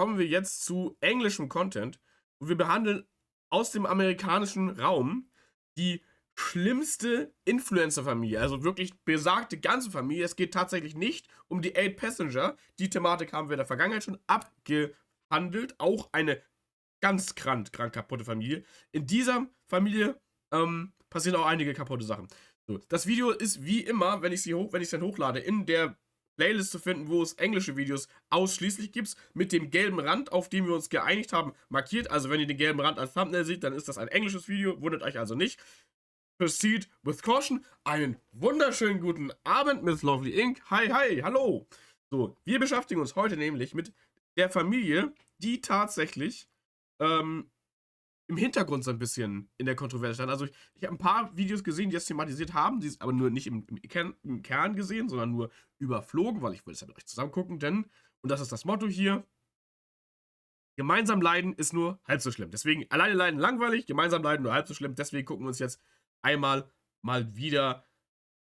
kommen wir jetzt zu englischem Content. Und wir behandeln aus dem amerikanischen Raum die schlimmste Influencer-Familie. Also wirklich besagte ganze Familie. Es geht tatsächlich nicht um die 8 Passenger. Die Thematik haben wir in der Vergangenheit schon abgehandelt. Auch eine ganz krank kaputte Familie. In dieser Familie passieren auch einige kaputte Sachen. So, das Video ist wie immer, wenn ich es dann hochlade, in der Playlist zu finden, wo es englische Videos ausschließlich gibt, mit dem gelben Rand, auf dem wir uns geeinigt haben, markiert. Also wenn ihr den gelben Rand als Thumbnail seht, dann ist das ein englisches Video, wundert euch also nicht. Proceed with caution. Einen wunderschönen guten Abend, Miss Lovely Inc. Hi, hi, hallo. So, wir beschäftigen uns heute nämlich mit der Familie, die tatsächlich im Hintergrund so ein bisschen in der Kontroverse stand. Also ich habe ein paar Videos gesehen, die das thematisiert haben, die es aber nur nicht im Kern gesehen, sondern nur überflogen, weil ich will es ja mit euch zusammen gucken, denn, und das ist das Motto hier, gemeinsam leiden ist nur halb so schlimm. Deswegen, alleine leiden langweilig, gemeinsam leiden nur halb so schlimm. Deswegen gucken wir uns jetzt einmal mal wieder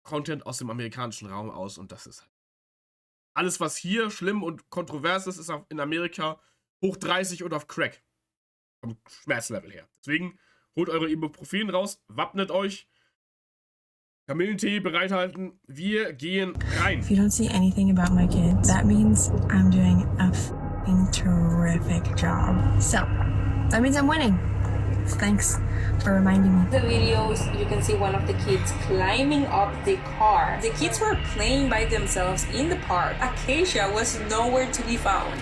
Content aus dem amerikanischen Raum aus und das ist halt alles, was hier schlimm und kontrovers ist, ist in Amerika hoch 30 und auf Crack. Vom Schmerzlevel her. Deswegen holt eure Ibuprofen raus, wappnet euch, Kamillentee bereithalten, wir gehen rein. If you don't see anything about my kids, that means I'm doing a f***ing terrific job. So, that means I'm winning. Thanks for reminding me. The videos, you can see one of the kids climbing up the car. The kids were playing by themselves in the park. Acacia was nowhere to be found.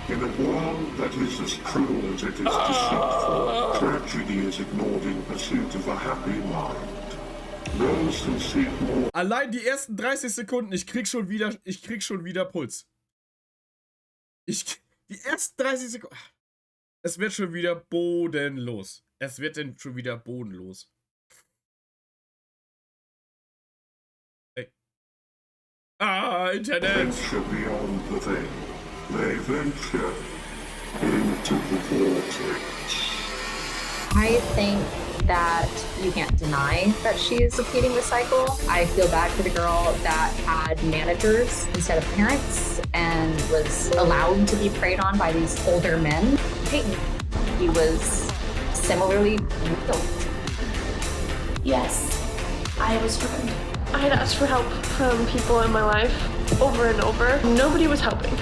In a world that is as cruel as it is deceitful, tragedy is ignored in pursuit of a happy mind. Those who seek more. Allein die ersten 30 Sekunden, ich krieg schon wieder Puls. Die ersten 30 Sekunden. Es wird schon wieder bodenlos. Es wird denn schon wieder bodenlos. Hey. Internet. Venture beyond the veil. They venture into the vortex. I think that you can't deny that she is repeating the cycle. I feel bad for the girl that had managers instead of parents and was allowed to be preyed on by these older men. Peyton, he was similarly riddled. Yes, I was hurt. I had asked for help from people in my life over and over. Nobody was helping.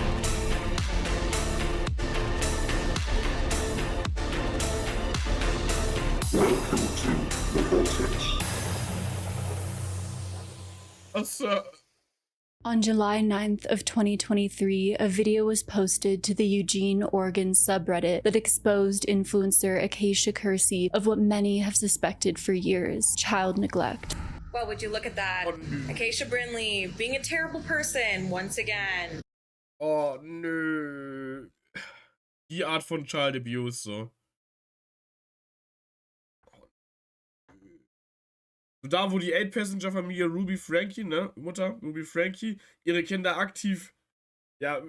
Welcome to the vortex. On July 9th of 2023, a video was posted to the Eugene, Oregon subreddit that exposed influencer Acacia Kerey of what many have suspected for years: child neglect. Well, would you look at that? Acacia Brindley being a terrible person once again. Oh, nö. Die Art von Child Abuse, so. So da, wo die 8-Passenger-Familie Ruby Frankie, ne, Mutter Ruby Frankie, ihre Kinder aktiv, ja,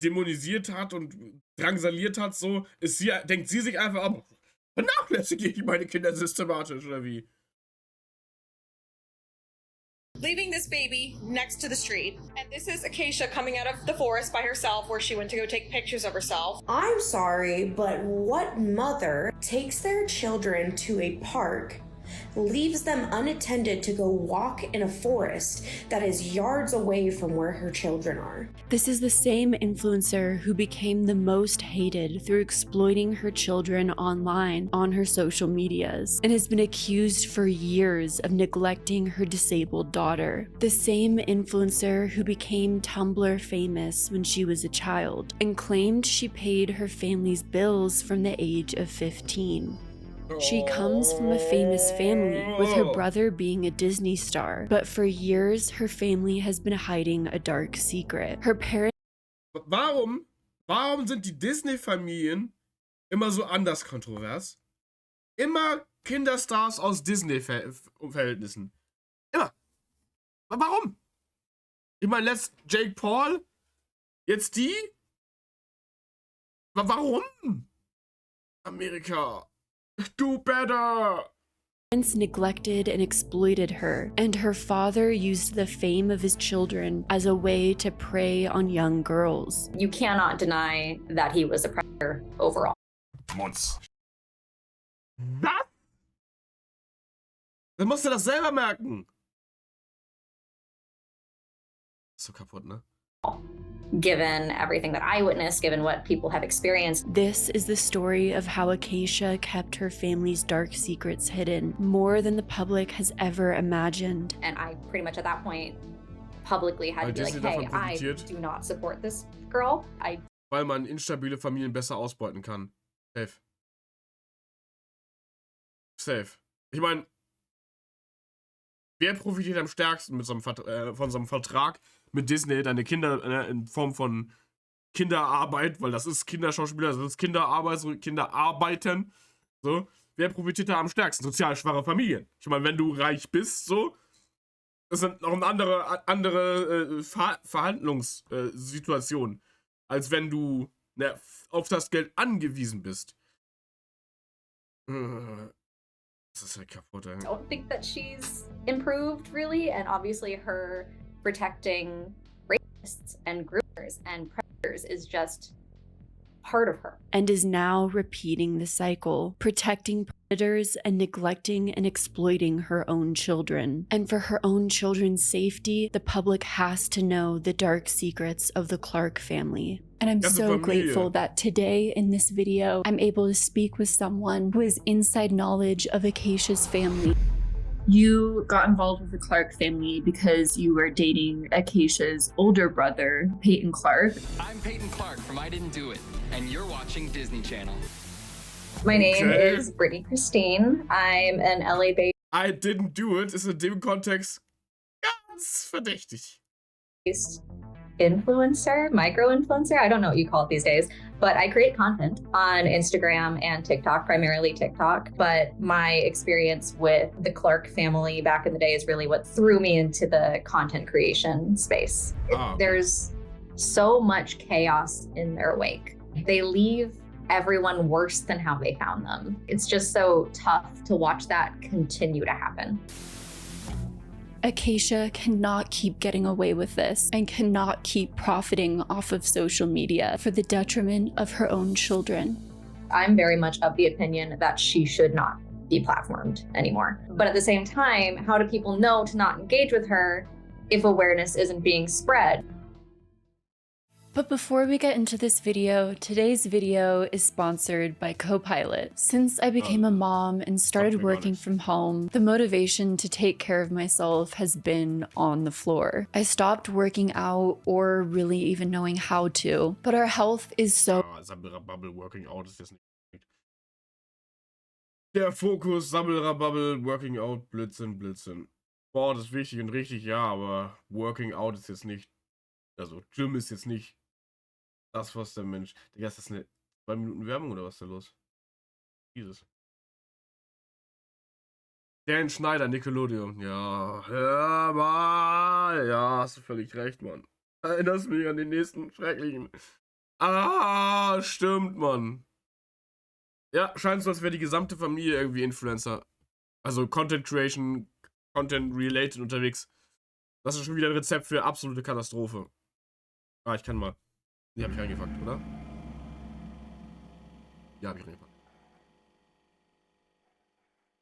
dämonisiert hat und drangsaliert hat, so, denkt sie sich einfach ab, vernachlässige ich meine Kinder systematisch, oder wie? Leaving this baby next to the street. And this is Acacia coming out of the forest by herself where she went to go take pictures of herself. I'm sorry, but what mother takes their children to a park, leaves them unattended to go walk in a forest that is yards away from where her children are? This is the same influencer who became the most hated through exploiting her children online on her social medias and has been accused for years of neglecting her disabled daughter. The same influencer who became Tumblr famous when she was a child and claimed she paid her family's bills from the age of 15. She comes from a famous family, with her brother being a Disney star, but for years her family has been hiding a dark secret. Her parents. Warum sind die Disney-Familien immer so anders kontrovers? Immer Kinderstars aus Disney-Verhältnissen. Immer. Warum? Ich meine, letzt Jake Paul, jetzt die? Warum? Amerika. Do better! parents neglected and exploited her, and her father used the fame of his children as a way to prey on young girls. You cannot deny that he was a predator overall. Mons. Was? Dann musst du das selber merken. So kaputt, ne? Given everything that I witnessed, given what people have experienced. This is the story of how Acacia kept her family's dark secrets hidden, more than the public has ever imagined. And I pretty much at that point publicly had to be like, hey, I do not support this girl. Weil man instabile Familien besser ausbeuten kann. Safe. Safe. Ich meine, wer profitiert am stärksten mit so einem von so einem Vertrag mit Disney, deine Kinder in Form von Kinderarbeit, weil das ist Kinderschauspieler, das ist Kinderarbeit, so Kinderarbeiten, so. Wer profitiert da am stärksten? Sozial schwache Familien. Ich meine, wenn du reich bist, so, das sind noch eine andere Verhandlungssituation, als wenn du auf das Geld angewiesen bist. Das ist ja kaputt, ey. I don't think that she's improved really, and obviously her protecting rapists and groomers and predators is just part of her. And is now repeating the cycle, protecting predators and neglecting and exploiting her own children. And for her own children's safety, the public has to know the dark secrets of the Clark family. And I'm so grateful that today in this video, I'm able to speak with someone who has inside knowledge of Acacia's family. You got involved with the Clark family because you were dating Acacia's older brother, Peyton Clark. I'm Peyton Clark from I Didn't Do It, and you're watching Disney Channel. My name is Brittany Christine. I'm an LA-based I Didn't Do It ist in dem Kontext ganz verdächtig. Influencer, micro-influencer, I don't know what you call it these days, but I create content on Instagram and TikTok, primarily TikTok. But my experience with the Clark family back in the day is really what threw me into the content creation space. There's so much chaos in their wake. They leave everyone worse than how they found them. It's just so tough to watch that continue to happen. Acacia cannot keep getting away with this and cannot keep profiting off of social media for the detriment of her own children. I'm very much of the opinion that she should not be platformed anymore. But at the same time, how do people know to not engage with her if awareness isn't being spread? But before we get into this video, today's video is sponsored by Copilot. Since I became a mom and started working from home, the motivation to take care of myself has been on the floor. I stopped working out or really even knowing how to, but our health is so... Sammelrababbel, Working Out ist jetzt nicht... Der Fokus, Sammelrababbel, Working Out, Blödsinn. Sport ist wichtig und richtig, ja, aber Working Out ist jetzt nicht... Also, Gym ist jetzt nicht... Das, was der Mensch... Digga, ist das eine 2 Minuten Werbung oder was ist da los? Jesus. Dan Schneider, Nickelodeon. Ja, hör mal. Ja, hast du völlig recht, Mann. Erinnerst mich an den nächsten schrecklichen. Stimmt, Mann. Ja, scheint so, als wäre die gesamte Familie irgendwie Influencer. Also Content Creation, Content Related unterwegs. Das ist schon wieder ein Rezept für absolute Katastrophe. Ich kann mal. Die hab ich reingepackt, oder? Ja, hab ich reingepackt.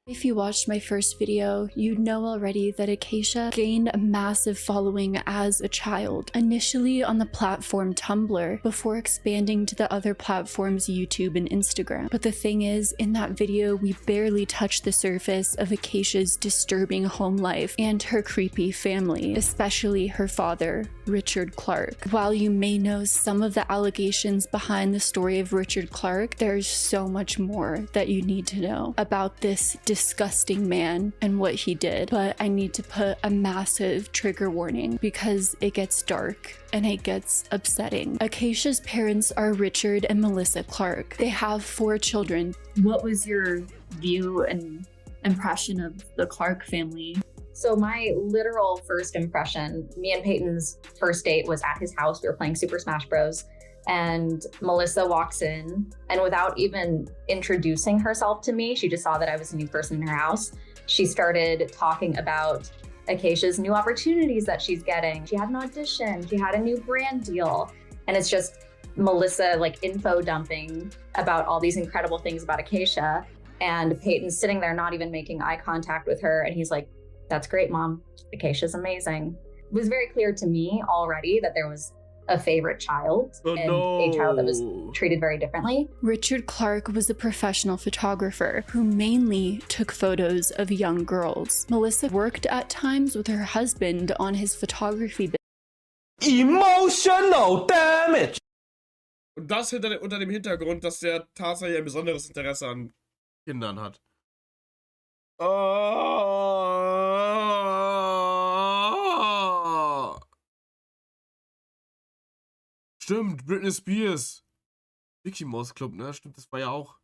If you watched my first video, you'd know already that Acacia gained a massive following as a child, initially on the platform Tumblr, before expanding to the other platforms YouTube and Instagram. But the thing is, in that video, we barely touched the surface of Acacia's disturbing home life and her creepy family, especially her father, Richard Clark. While you may know some of the allegations behind the story of Richard Clark, there's so much more that you need to know about this disgusting man and what he did. But I need to put a massive trigger warning because it gets dark and it gets upsetting. Acacia's parents are Richard and Melissa Clark. They have 4 children. What was your view and impression of the Clark family? So my literal first impression, me and Peyton's first date was at his house. We were playing Super Smash Bros. And Melissa walks in, and without even introducing herself to me, she just saw that I was a new person in her house. She started talking about Acacia's new opportunities that she's getting. She had an audition, she had a new brand deal, and it's just Melissa like info dumping about all these incredible things about Acacia, and Peyton's sitting there not even making eye contact with her, and he's like, "That's great, Mom. Acacia's amazing." It was very clear to me already that there was a favorite child and a child that was treated very differently. Richard Clark was a professional photographer who mainly took photos of young girls. Melissa worked at times with her husband on his photography business. Emotional damage! Und das unter dem Hintergrund, dass der tatsächlich ein besonderes Interesse an Kindern hat. Stimmt, Britney Spears. Mickey Mouse Club, ne? Stimmt, das war ja auch.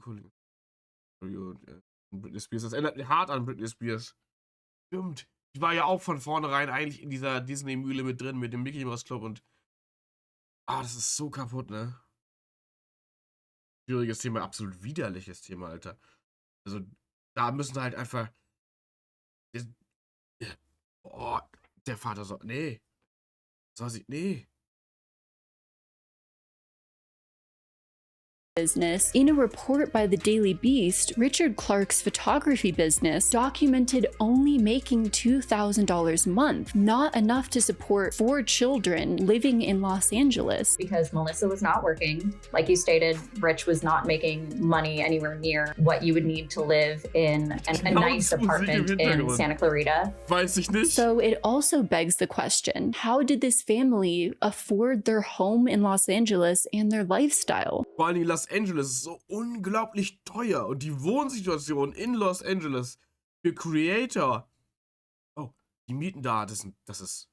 Cool. Britney Spears, das erinnert mich hart an Britney Spears. Stimmt. Die war ja auch von vornherein eigentlich in dieser Disney-Mühle mit drin, mit dem Mickey Mouse Club und. Das ist so kaputt, ne? Schwieriges Thema, absolut widerliches Thema, Alter. Also, da müssen halt einfach. Der Vater so. Nee. Nee. Business. In a report by the Daily Beast, Richard Clark's photography business documented only making $2,000 a month, not enough to support 4 children living in Los Angeles. Because Melissa was not working. Like you stated, Rich was not making money anywhere near what you would need to live in a nice apartment in Santa Clarita. Weiß ich nicht. So it also begs the question, how did this family afford their home in Los Angeles and their lifestyle? Vor allem Los Angeles ist so unglaublich teuer und die Wohnsituation in Los Angeles für Creator. Oh, die Mieten da, das ist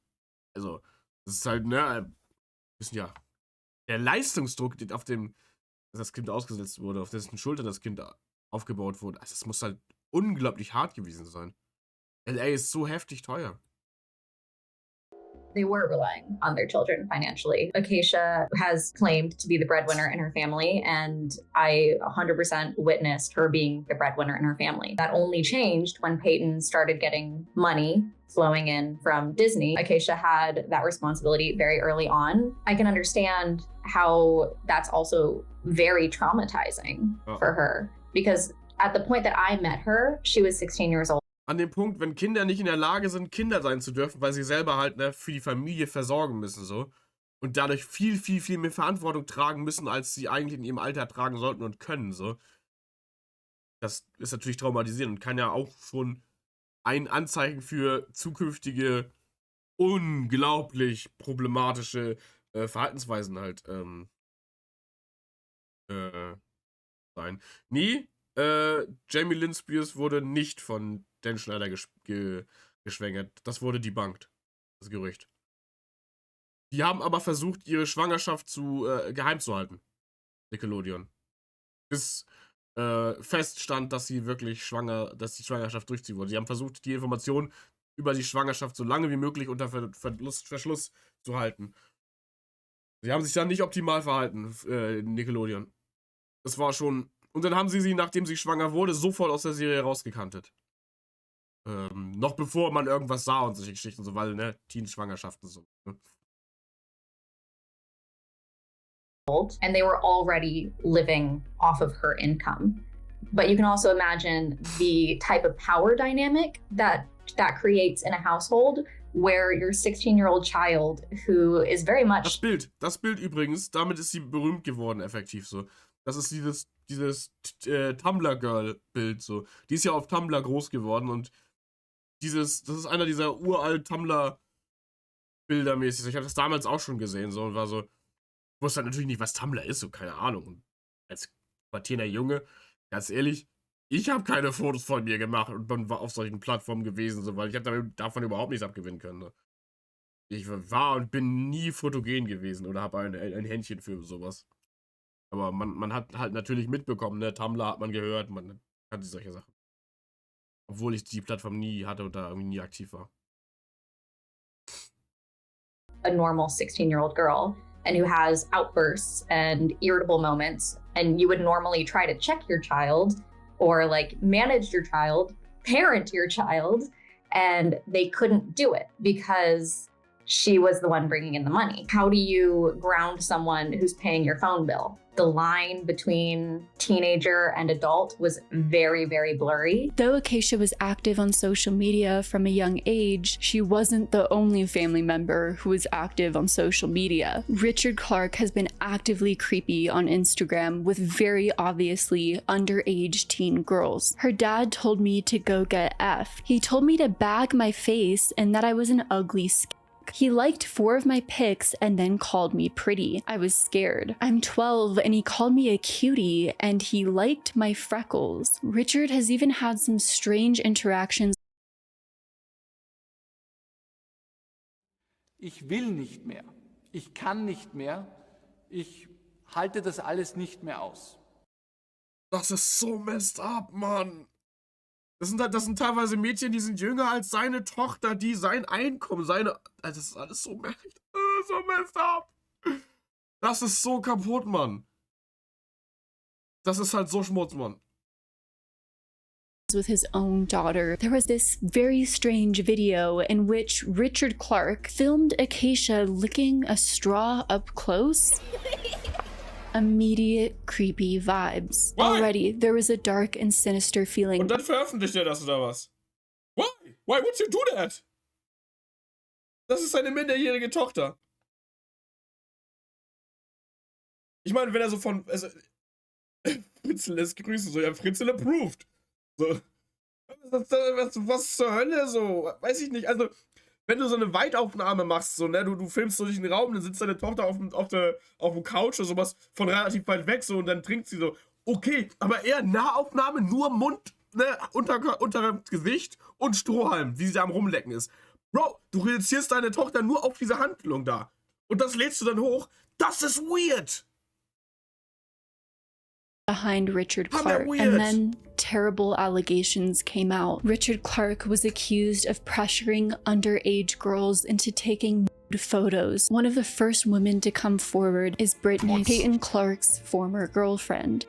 halt, ne, wissen ja, der Leistungsdruck, auf dem das Kind ausgesetzt wurde, auf dessen Schulter das Kind aufgebaut wurde, also es muss halt unglaublich hart gewesen sein. LA ist so heftig teuer. They were relying on their children financially. Acacia has claimed to be the breadwinner in her family, and I 100% witnessed her being the breadwinner in her family. That only changed when Peyton started getting money flowing in from Disney. Acacia had that responsibility very early on. I can understand how that's also very traumatizing for her, because at the point that I met her, she was 16 years old. An dem Punkt, wenn Kinder nicht in der Lage sind, Kinder sein zu dürfen, weil sie selber halt, ne, für die Familie versorgen müssen, so. Und dadurch viel, viel, viel mehr Verantwortung tragen müssen, als sie eigentlich in ihrem Alter tragen sollten und können, so. Das ist natürlich traumatisierend und kann ja auch schon ein Anzeichen für zukünftige, unglaublich problematische Verhaltensweisen halt sein. Nee, Jamie Lynn Spears wurde nicht von Dan Schneider geschwängert. Das wurde debunked, das Gerücht. Die haben aber versucht, ihre Schwangerschaft geheim zu halten. Nickelodeon. Bis feststand, dass sie wirklich dass die Schwangerschaft durchziehen wurde. Sie haben versucht, die Informationen über die Schwangerschaft so lange wie möglich unter Verschluss zu halten. Sie haben sich dann nicht optimal verhalten, Nickelodeon. Das war schon. Und dann haben sie, nachdem sie schwanger wurde, sofort aus der Serie rausgekantet. Noch bevor man irgendwas sah und solche Geschichten, so, weil, ne, Teen-Schwangerschaften so. Ne? And they were already living off of her income. But you can also imagine the type of power dynamic that creates in a household where your 16-year-old child who is very much... Das Bild übrigens, damit ist sie berühmt geworden, effektiv so. Das ist dieses Tumblr-Girl-Bild so. Die ist ja auf Tumblr groß geworden und das ist einer dieser uralt Tumblr-Bilder mäßig. Ich habe das damals auch schon gesehen so und war so, ich wusste halt natürlich nicht, was Tumblr ist, so keine Ahnung. Und als pubertierender Junge, ganz ehrlich, ich habe keine Fotos von mir gemacht und war auf solchen Plattformen gewesen, so, weil ich habe davon überhaupt nichts abgewinnen können. Ne? Ich war und bin nie fotogen gewesen oder habe ein Händchen für sowas. Aber man hat halt natürlich mitbekommen, ne? Tumblr hat man gehört, man kannte solche Sachen. Obwohl ich die Plattform nie hatte und da irgendwie nie aktiv war. A normal 16-year-old girl and who has outbursts and irritable moments, and you would normally try to check your child, or like manage your child, parent your child, and they couldn't do it because she was the one bringing in the money. How do you ground someone who's paying your phone bill? The line between teenager and adult was very, very blurry. Though Acacia was active on social media from a young age, she wasn't the only family member who was active on social media. Richard Clark has been actively creepy on Instagram with very obviously underage teen girls. Her dad told me to go get F. He told me to bag my face and that I was an ugly He liked 4 of my pics and then called me pretty. I was scared. I'm 12 and he called me a cutie and he liked my freckles. Richard has even had some strange interactions. Ich will nicht mehr. Ich kann nicht mehr. Ich halte das alles nicht mehr aus. Das ist so messed up, Mann. Das sind teilweise Mädchen, die sind jünger als seine Tochter, die sein Einkommen, das ist alles so messed up. Das ist so kaputt, Mann. Das ist halt so Schmutz, Mann. With his own daughter. There was this very strange video in which Richard Clark filmed Acacia licking a straw up close. Immediate creepy vibes. Why? Already, there was a dark and sinister feeling. Und dann veröffentlicht er das oder was? Why? Why would you do that? Das ist seine minderjährige Tochter. Ich meine, wenn er so Fritzl lässt grüßen, so, ja, Fritzl approved. So. Was zur Hölle, so? Weiß ich nicht, also, wenn du so eine Weitaufnahme machst, so, ne, du filmst so durch den Raum, dann sitzt deine Tochter auf dem Couch oder sowas von relativ weit weg, so, und dann trinkt sie so. Okay, aber eher Nahaufnahme, nur Mund, ne, unter Gesicht und Strohhalm, wie sie da am Rumlecken ist. Bro, du reduzierst deine Tochter nur auf diese Handlung da. Und das lädst du dann hoch. Das ist weird. Behind Richard Clark, and then terrible allegations came out. Richard Clark was accused of pressuring underage girls into taking nude photos. One of the first women to come forward is Brittany, Peyton Clark's former girlfriend.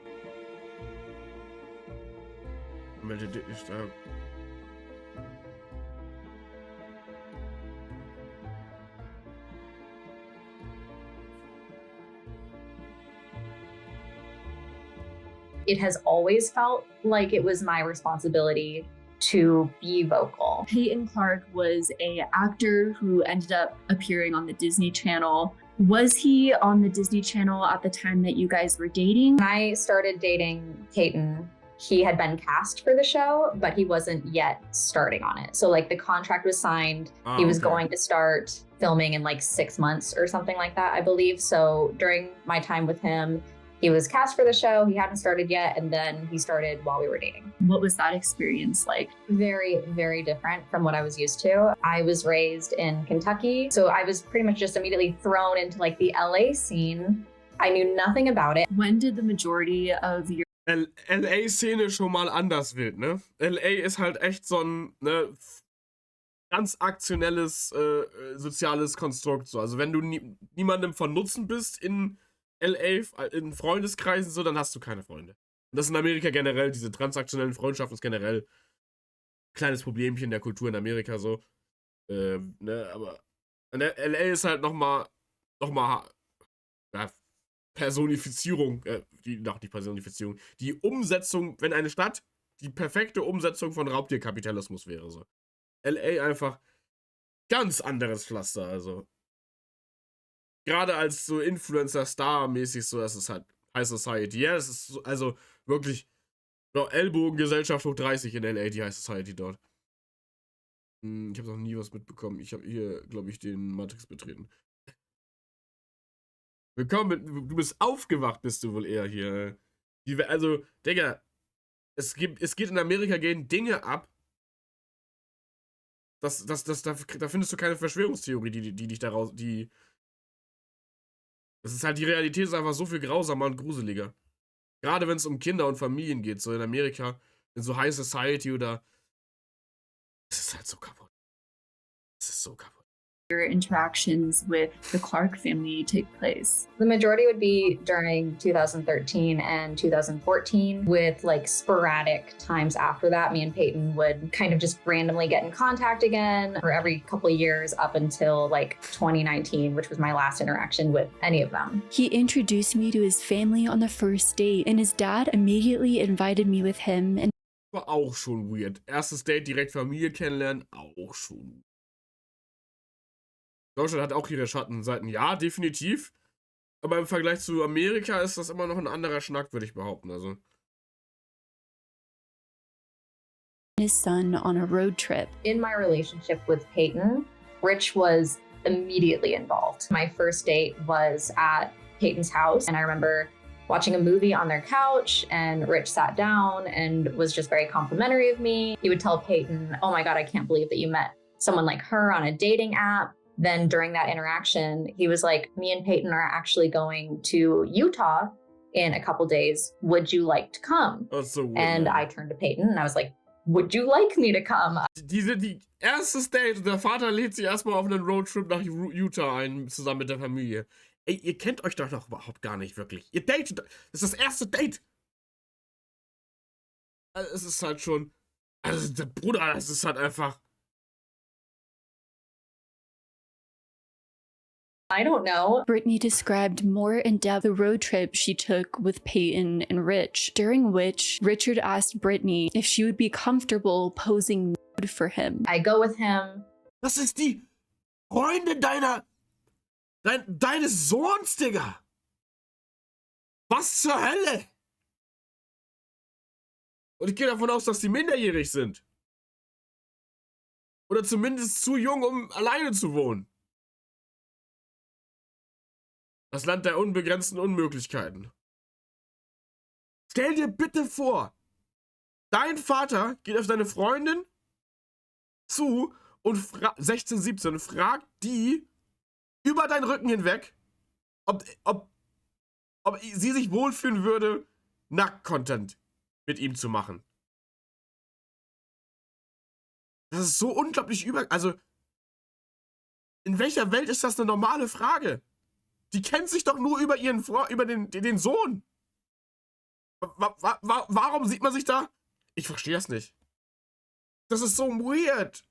It has always felt like it was my responsibility to be vocal. Peyton Clark was an actor who ended up appearing on the Disney Channel. Was he on the Disney Channel at the time that you guys were dating? When I started dating Peyton, he had been cast for the show, but he wasn't yet starting on it. So like the contract was signed. He was going to start filming in like 6 months or something like that, I believe. So during my time with him, he was cast for the show, he hadn't started yet, and then he started while we were dating. What was that experience like? Very, very different from what I was used to. I was raised in Kentucky, so I was pretty much just immediately thrown into like the LA scene. I knew nothing about it. When did the majority of your LA-Szene schon mal anders wird, ne? LA ist halt echt so ein, ne, ganz aktionelles soziales Konstrukt. So. Also wenn du niemandem von Nutzen bist in LA, in Freundeskreisen, so, dann hast du keine Freunde. Und das ist in Amerika generell, diese transaktionellen Freundschaften ist generell ein kleines Problemchen der Kultur in Amerika, so. Ne, aber LA ist halt nochmal ja, Personifizierung, nicht Personifizierung, die Umsetzung, wenn eine Stadt die perfekte Umsetzung von Raubtierkapitalismus wäre, so. LA einfach ganz anderes Pflaster, also. Gerade als so Influencer-Star-mäßig, so, das ist halt High Society. Ja, es ist so, also wirklich Ellbogengesellschaft hoch 30 in LA, die High Society dort. Ich habe noch nie was mitbekommen. Ich habe hier, glaube ich, den Matrix betreten. Willkommen, du bist aufgewacht, bist du wohl eher hier. Also, Digga, es geht in Amerika gehen Dinge ab. Da findest du keine Verschwörungstheorie, die dich daraus, das ist halt, die Realität ist einfach so viel grausamer und gruseliger. Gerade wenn es um Kinder und Familien geht, so in Amerika, in so High Society oder. Es ist halt so kaputt. Es ist so kaputt. your interactions with the Clark family take place? The majority would be during 2013 and 2014, with like sporadic times after that. Me and Peyton would kind of just randomly get in contact again for every couple of years up until like 2019, which was my last interaction with any of them. He introduced me to his family on the first date, and his dad immediately invited me with him. And war auch schon weird. Erstes Date, direkt Familie kennenlernen, auch schon. Deutschland hat auch ihre Schattenseiten. Ja, definitiv. Aber im Vergleich zu Amerika ist das immer noch ein anderer Schnack, würde ich behaupten. Also. his son on a road trip. In my relationship with Peyton, Rich was immediately involved. My first date was at Peyton's house, and I remember watching a movie on their couch, and Rich sat down and was just very complimentary of me. He would tell Peyton, "Oh my God, I can't believe that you met someone like her on a dating app." Then during that interaction, he was like, "Me and Peyton are actually going to Utah in a couple days. Would you like to come?" That's so weird. And I turned to Peyton and I was like, "Would you like me to come?" Die erstes Date, der Vater lädt sie erstmal auf einen Roadtrip nach Utah ein, zusammen mit der Familie. Ey, ihr kennt euch doch noch überhaupt gar nicht wirklich. Ihr datet, das ist das erste Date. Also, es ist halt schon, also der Bruder, das ist halt einfach. I don't know. Brittany described more in depth the road trip she took with Peyton and Rich, during which Richard asked Brittany if she would be comfortable posing nude for him. I go with him. Das ist die Freundin deines Sohns, Digga. Was zur Hölle? Und ich gehe davon aus, dass die minderjährig sind. Oder zumindest zu jung, um alleine zu wohnen. Das Land der unbegrenzten Unmöglichkeiten. Stell dir bitte vor, dein Vater geht auf deine Freundin zu und 16, 17 fragt die über deinen Rücken hinweg, ob sie sich wohlfühlen würde, Nackt-Content mit ihm zu machen. Das ist so unglaublich Also, in welcher Welt ist das eine normale Frage? Die kennt sich doch nur über den Sohn. Warum sieht man sich da? Ich verstehe das nicht. Das ist so weird.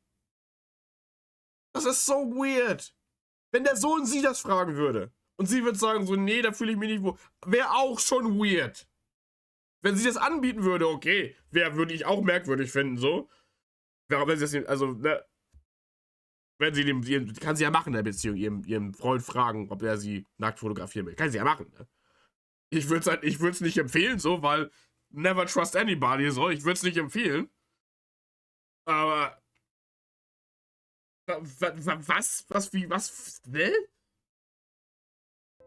Das ist so weird. Wenn der Sohn sie das fragen würde und sie würde sagen so, nee, da fühle ich mich nicht wohl, wäre auch schon weird. Wenn sie das anbieten würde, okay, würde ich auch merkwürdig finden, so. Wenn sie das nicht, also, ne, wenn sie kann sie ja machen in der Beziehung, ihrem Freund fragen, ob er sie nackt fotografieren will. Kann sie ja machen, ne? Ich würde es nicht empfehlen, so, weil never trust anybody, so. Ich würde es nicht empfehlen. Aber was, ne?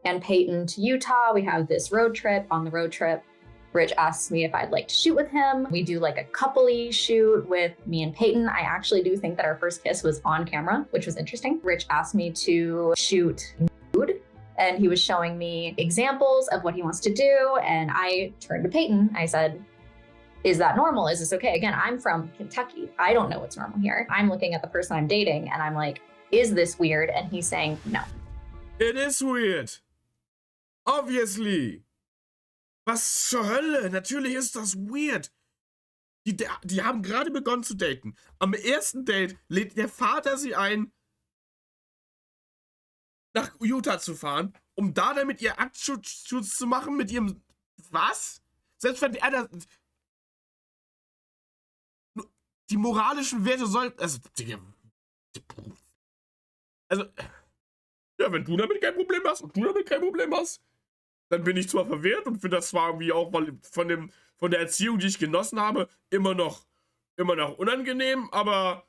And Peyton to Utah, we have this road trip. On the road trip, Rich asks me if I'd like to shoot with him. We do like a couple-y shoot with me and Peyton. I actually do think that our first kiss was on camera, which was interesting. Rich asked me to shoot nude, and he was showing me examples of what he wants to do. And I turned to Peyton. I said, "Is that normal? Is this okay?" Again, I'm from Kentucky. I don't know what's normal here. I'm looking at the person I'm dating and I'm like, "Is this weird?" And he's saying, "No." It is weird. Obviously. Was zur Hölle? Natürlich ist das weird. Die haben gerade begonnen zu daten. Am ersten Date lädt der Vater sie ein, nach Utah zu fahren, um da dann mit ihr Aktschutz zu machen, mit ihrem... Was? Selbst wenn er die moralischen Werte sollten... Also, ja, wenn du damit kein Problem hast und du damit kein Problem hast, dann bin ich zwar verwirrt und finde das zwar irgendwie auch von der Erziehung, die ich genossen habe, immer noch unangenehm, aber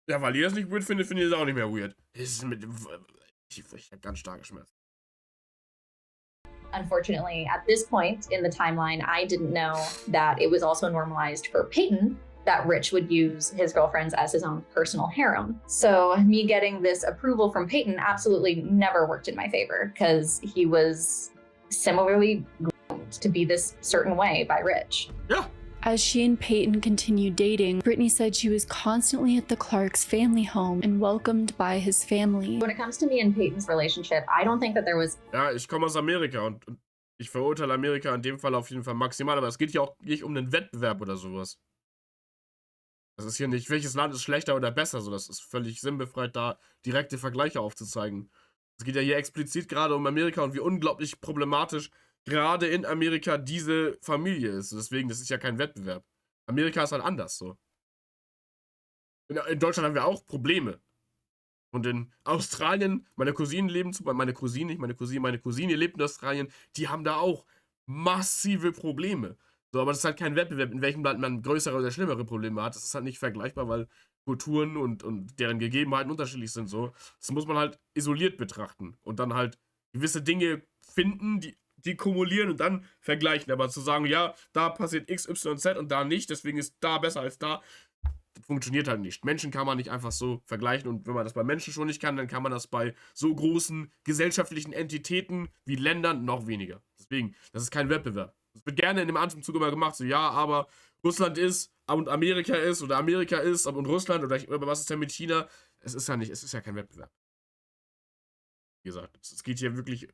ja, weil ihr das nicht weird findet, finde ich es auch nicht mehr weird. Ich habe ganz starke Schmerzen. Unfortunately, at this point in the timeline, I didn't know that it was also normalized for Peyton that Rich would use his girlfriends as his own personal harem. So me getting this approval from Peyton absolutely never worked in my favor, because he was similarly groomed to be this certain way by Rich. Ja, As she and Peyton continued dating, Brittany said she was constantly at the Clarks' family home and welcomed by his family. When it comes to me and Peyton's relationship, I don't think that there was... Ja, ich komme aus Amerika und ich verurteile Amerika in dem Fall auf jeden Fall maximal, aber es geht ja auch nicht um einen Wettbewerb oder sowas. Das ist hier nicht, welches Land ist schlechter oder besser, so, das ist völlig sinnbefreit, da direkte Vergleiche aufzuzeigen. Es geht ja hier explizit gerade um Amerika und wie unglaublich problematisch gerade in Amerika diese Familie ist. Deswegen, das ist ja kein Wettbewerb. Amerika ist halt anders so. In Deutschland haben wir auch Probleme. Und in Australien, meine Cousine lebt in Australien, die haben da auch massive Probleme. So, aber das ist halt kein Wettbewerb, in welchem Land man größere oder schlimmere Probleme hat. Das ist halt nicht vergleichbar, weil Kulturen und deren Gegebenheiten unterschiedlich sind. So. Das muss man halt isoliert betrachten und dann halt gewisse Dinge finden, die kumulieren und dann vergleichen. Aber zu sagen, ja, da passiert X, Y, Z und da nicht, deswegen ist da besser als da, das funktioniert halt nicht. Menschen kann man nicht einfach so vergleichen und wenn man das bei Menschen schon nicht kann, dann kann man das bei so großen gesellschaftlichen Entitäten wie Ländern noch weniger. Deswegen, das ist kein Wettbewerb. Das wird gerne in dem Atemzug immer gemacht, so ja, aber Russland ist und Amerika ist oder Amerika ist und Russland oder was ist denn mit China? Es ist ja kein Wettbewerb. Wie gesagt, es geht hier wirklich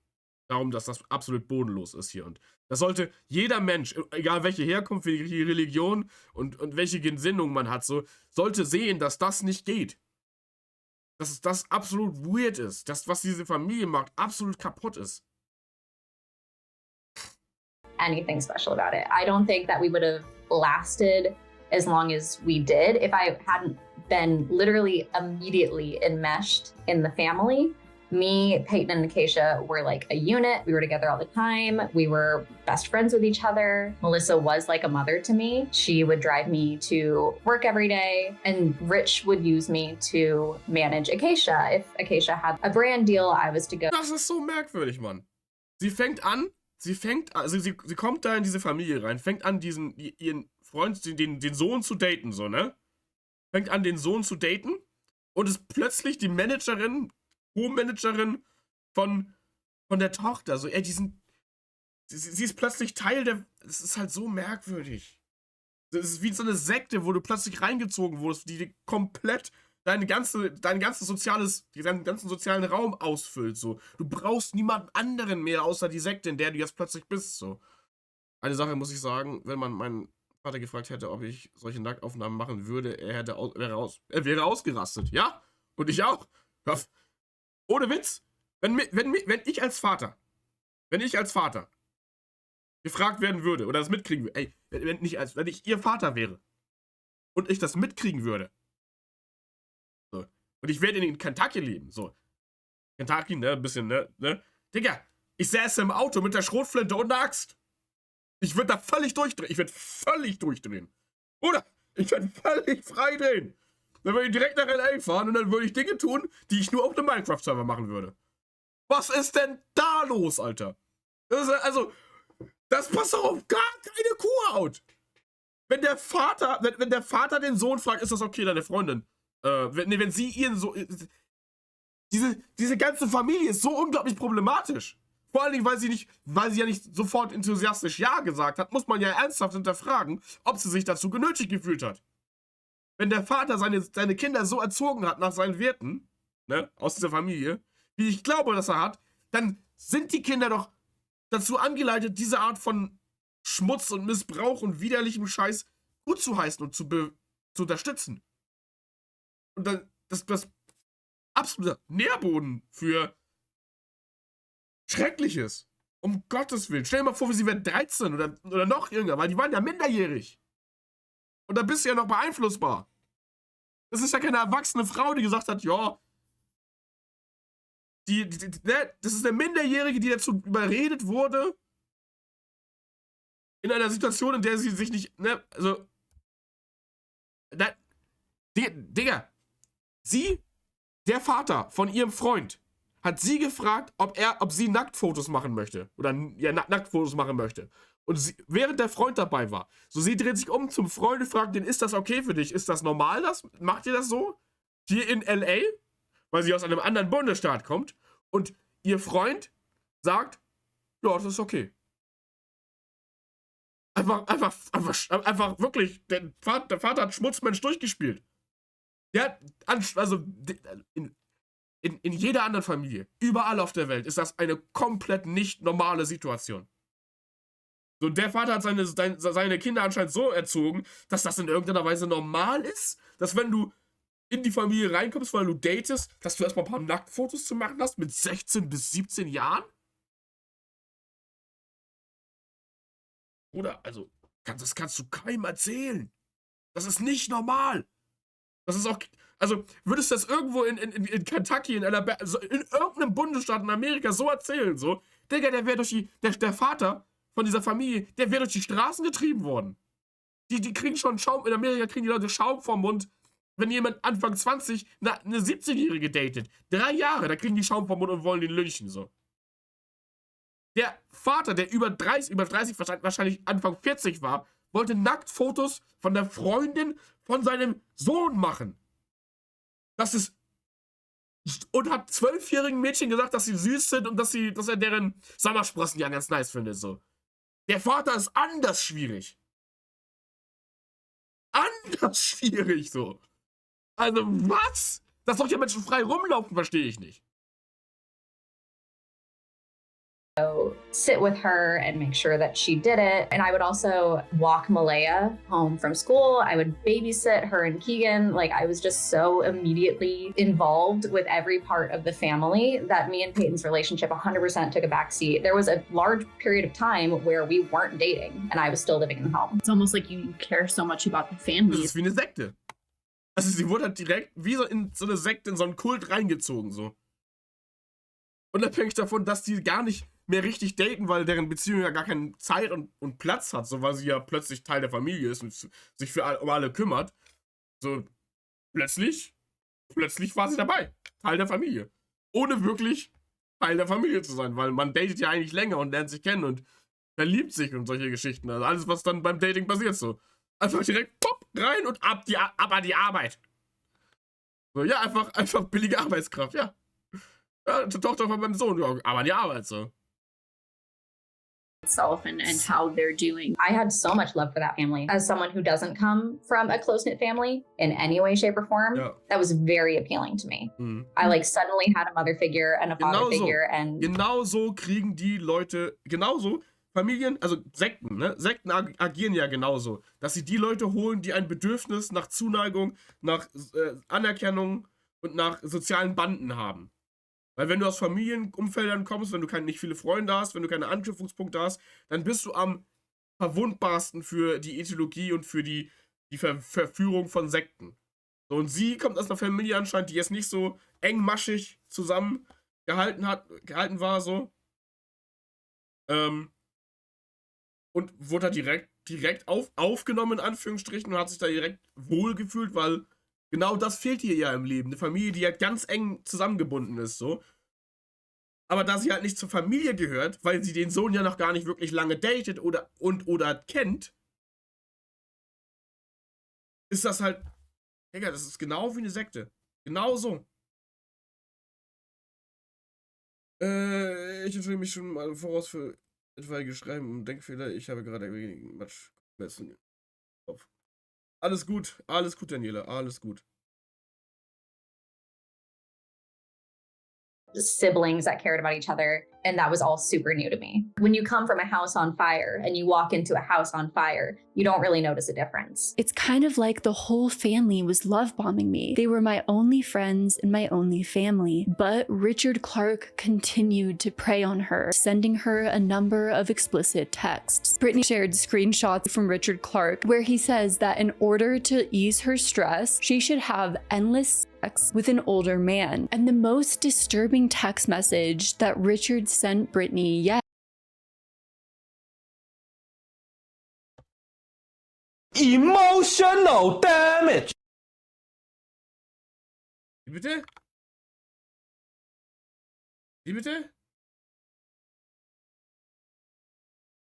darum, dass das absolut bodenlos ist hier. Und das sollte jeder Mensch, egal welche Herkunft, welche Religion und welche Gesinnung man hat, so, sollte sehen, dass das nicht geht. Dass das absolut weird ist. Das, was diese Familie macht, absolut kaputt ist. Anything special about it. I don't think that we would have lasted as long as we did if I hadn't been literally immediately enmeshed in the family. Me, Peyton, and Acacia were like a unit. We were together all the time. We were best friends with each other. Melissa was like a mother to me. She would drive me to work every day, and Rich would use me to manage Acacia. If Acacia had a brand deal, I was to go. Das ist so merkwürdig, Mann. Sie kommt da in diese Familie rein, fängt an, ihren Freund, den Sohn zu daten, so, ne? Fängt an, den Sohn zu daten und ist plötzlich die Home-Managerin von der Tochter. So, sie ist plötzlich Teil der. Das ist halt so merkwürdig. Das ist wie so eine Sekte, wo du plötzlich reingezogen wurdest, die komplett deinen ganzen sozialen Raum ausfüllt. So. Du brauchst niemanden anderen mehr, außer die Sekte, in der du jetzt plötzlich bist. So. Eine Sache muss ich sagen, wenn man meinen Vater gefragt hätte, ob ich solche Nacktaufnahmen machen würde, er wäre ausgerastet. Ja? Und ich auch. Ohne Witz, wenn ich als Vater gefragt werden würde oder das mitkriegen würde, wenn ich ihr Vater wäre und ich das mitkriegen würde, so, und ich werde in Kentucky leben, so, Kentucky, ne, ein bisschen, ne, Digga, ich säße im Auto mit der Schrotflinte und einer Axt. Ich würde da völlig durchdrehen. Oder, ich würde völlig frei drehen. Dann würde ich direkt nach LA fahren und dann würde ich Dinge tun, die ich nur auf einem Minecraft-Server machen würde. Was ist denn da los, Alter? Das passt doch auf gar keine Kuhhaut. Wenn der Vater den Sohn fragt, ist das okay, deine Freundin? Wenn sie ihren Sohn... Diese ganze Familie ist so unglaublich problematisch. Vor allen Dingen, weil sie ja nicht sofort enthusiastisch Ja gesagt hat, muss man ja ernsthaft hinterfragen, ob sie sich dazu genötigt gefühlt hat. Wenn der Vater seine Kinder so erzogen hat nach seinen Werten, ne, aus dieser Familie, wie ich glaube, dass er hat, dann sind die Kinder doch dazu angeleitet, diese Art von Schmutz und Missbrauch und widerlichem Scheiß gut zu heißen und zu unterstützen. Und dann das absolute Nährboden für Schreckliches. Um Gottes Willen. Stell dir mal vor, sie wären 13 oder noch jünger, weil die waren ja minderjährig. Und da bist du ja noch beeinflussbar. Das ist ja keine erwachsene Frau, die gesagt hat, ja, das ist eine Minderjährige, die dazu überredet wurde, in einer Situation, in der sie sich nicht, ne, also, Digga, der Vater von ihrem Freund, hat sie gefragt, ob sie Nacktfotos machen möchte. Oder, ja, Nacktfotos machen möchte. Und während der Freund dabei war, so sie dreht sich um zum Freund und fragt den, ist das okay für dich? Ist das normal, macht ihr das so? Hier in L.A.? Weil sie aus einem anderen Bundesstaat kommt. Und ihr Freund sagt, ja, das ist okay. Einfach wirklich, der Vater hat Schmutzmensch durchgespielt. Der hat, also in jeder anderen Familie, überall auf der Welt, ist das eine komplett nicht normale Situation. So, der Vater hat seine Kinder anscheinend so erzogen, dass das in irgendeiner Weise normal ist, dass wenn du in die Familie reinkommst, weil du datest, dass du erstmal ein paar Nacktfotos zu machen hast mit 16 bis 17 Jahren? Oder, also, das kannst du keinem erzählen. Das ist nicht normal. Das ist auch, also, würdest du das irgendwo in Kentucky, in Alabama, also in irgendeinem Bundesstaat in Amerika so erzählen, so, Digga, der Vater von dieser Familie, der wäre durch die Straßen getrieben worden. Die kriegen schon Schaum, in Amerika kriegen die Leute Schaum vom Mund, wenn jemand Anfang 20 eine 17-Jährige datet. 3 Jahre, da kriegen die Schaum vom Mund und wollen den lynchen, so. Der Vater, der über 30 wahrscheinlich Anfang 40 war, wollte Nacktfotos von der Freundin von seinem Sohn machen. Und hat 12-jährigen Mädchen gesagt, dass sie süß sind und dass er deren Sommersprossen ja ganz nice findet, so. Der Vater ist anders schwierig. Anders schwierig, so. Also, was? Dass doch hier Menschen frei rumlaufen, verstehe ich nicht. So sit with her and make sure that she did it. And I would also walk Malaya home from school. I would babysit her and Keegan. Like, I was just so immediately involved with every part of the family that me and Peyton's relationship 100% took a backseat. There was a large period of time where we weren't dating and I was still living in the home. It's almost like you care so much about the family. Das ist wie eine Sekte. Also sie wurde halt direkt wie so in so eine Sekte, in so einen Kult reingezogen, so. Unabhängig davon, dass die gar nicht mehr richtig daten, weil deren Beziehung ja gar keine Zeit und Platz hat, so, weil sie ja plötzlich Teil der Familie ist und sich um alle kümmert. So, plötzlich war sie dabei. Teil der Familie. Ohne wirklich Teil der Familie zu sein, weil man datet ja eigentlich länger und lernt sich kennen und verliebt sich und solche Geschichten. Also alles, was dann beim Dating passiert, so. Einfach direkt pop, rein und ab an die Arbeit. So, ja, einfach billige Arbeitskraft, ja. Ja, die Tochter von meinem Sohn, ja, aber an die Arbeit, so. Itself and how they're doing. I had so much love for that family. As someone who doesn't come from a close-knit family in any way, shape, or form, that was very appealing to me. Mhm. I like suddenly had a mother figure and a father figure and genauso kriegen die Leute, genauso Familien, also Sekten, ne? Sekten agieren ja genauso, dass sie die Leute holen, die ein Bedürfnis nach Zuneigung, nach Anerkennung und nach sozialen Banden haben. Weil wenn du aus Familienumfeldern kommst, wenn du nicht viele Freunde hast, wenn du keine Anknüpfungspunkte hast, dann bist du am verwundbarsten für die Ethologie und für die Verführung von Sekten. So, und sie kommt aus einer Familie anscheinend, die jetzt nicht so engmaschig zusammen gehalten war, so. Und wurde da direkt aufgenommen, in Anführungsstrichen, und hat sich da direkt wohlgefühlt, weil genau das fehlt ihr ja im Leben. Eine Familie, die halt ganz eng zusammengebunden ist, so. Aber da sie halt nicht zur Familie gehört, weil sie den Sohn ja noch gar nicht wirklich lange datet oder kennt, ist das halt, Digga, das ist genau wie eine Sekte. Genau so. Ich entschuldige mich schon mal voraus für etwaige Schreiben und Denkfehler. Ich habe gerade wenig Matsch. Alles gut, Daniela, alles gut. Siblings that cared about each other, and that was all super new to me. When you come from a house on fire and you walk into a house on fire, you don't really notice a difference. It's kind of like the whole family was love bombing me. They were my only friends and my only family. But Richard Clark continued to prey on her, sending her a number of explicit texts. Brittany shared screenshots from Richard Clark where he says that in order to ease her stress, she should have endless sex with an older man. And the most disturbing text message that Richard sent Brittany yet. Emotional damage. Wie bitte? Wie bitte?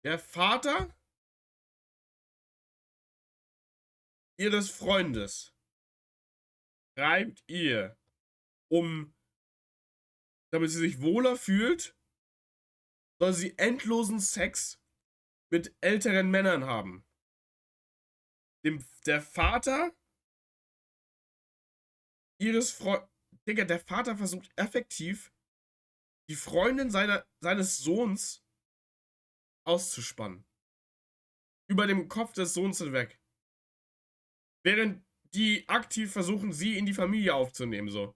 Der Vater ihres Freundes schreibt ihr, damit sie sich wohler fühlt, soll sie endlosen Sex mit älteren Männern haben. Der Vater ihres Freundes. Digga, der Vater versucht effektiv, die Freundin seines Sohns auszuspannen. Über dem Kopf des Sohns hinweg. Während die aktiv versuchen, sie in die Familie aufzunehmen, so.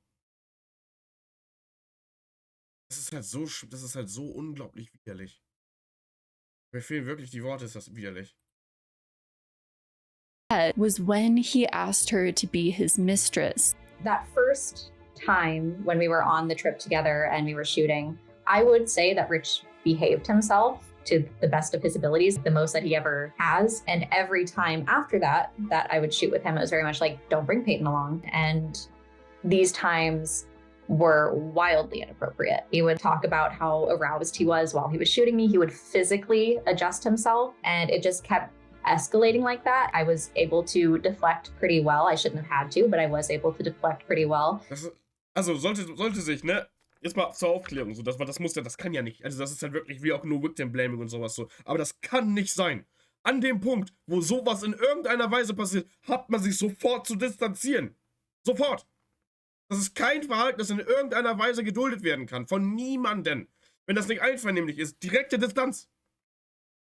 Das ist halt so unglaublich widerlich. Mir fehlen wirklich die Worte, ist das widerlich. Was when he asked her to be his mistress. That first time when we were on the trip together and we were shooting, I would say that Rich behaved himself to the best of his abilities, the most that he ever has. And every time after that I would shoot with him, it was very much like, don't bring Peyton along. And these times were wildly inappropriate. He would talk about how aroused he was while he was shooting me. He would physically adjust himself, and it just kept escalating like that. I was able to deflect pretty well. I shouldn't have had to, but I was able to deflect pretty well. Also sollte sich, ne, jetzt mal zur Aufklärung, so, das kann ja nicht, also das ist halt wirklich wie auch nur Victim Blaming und sowas so, aber das kann nicht sein. An dem Punkt, wo sowas in irgendeiner Weise passiert, hat man sich sofort zu distanzieren. Sofort. Das ist kein Verhalten, das in irgendeiner Weise geduldet werden kann. Von niemandem. Wenn das nicht einvernehmlich ist, direkte Distanz.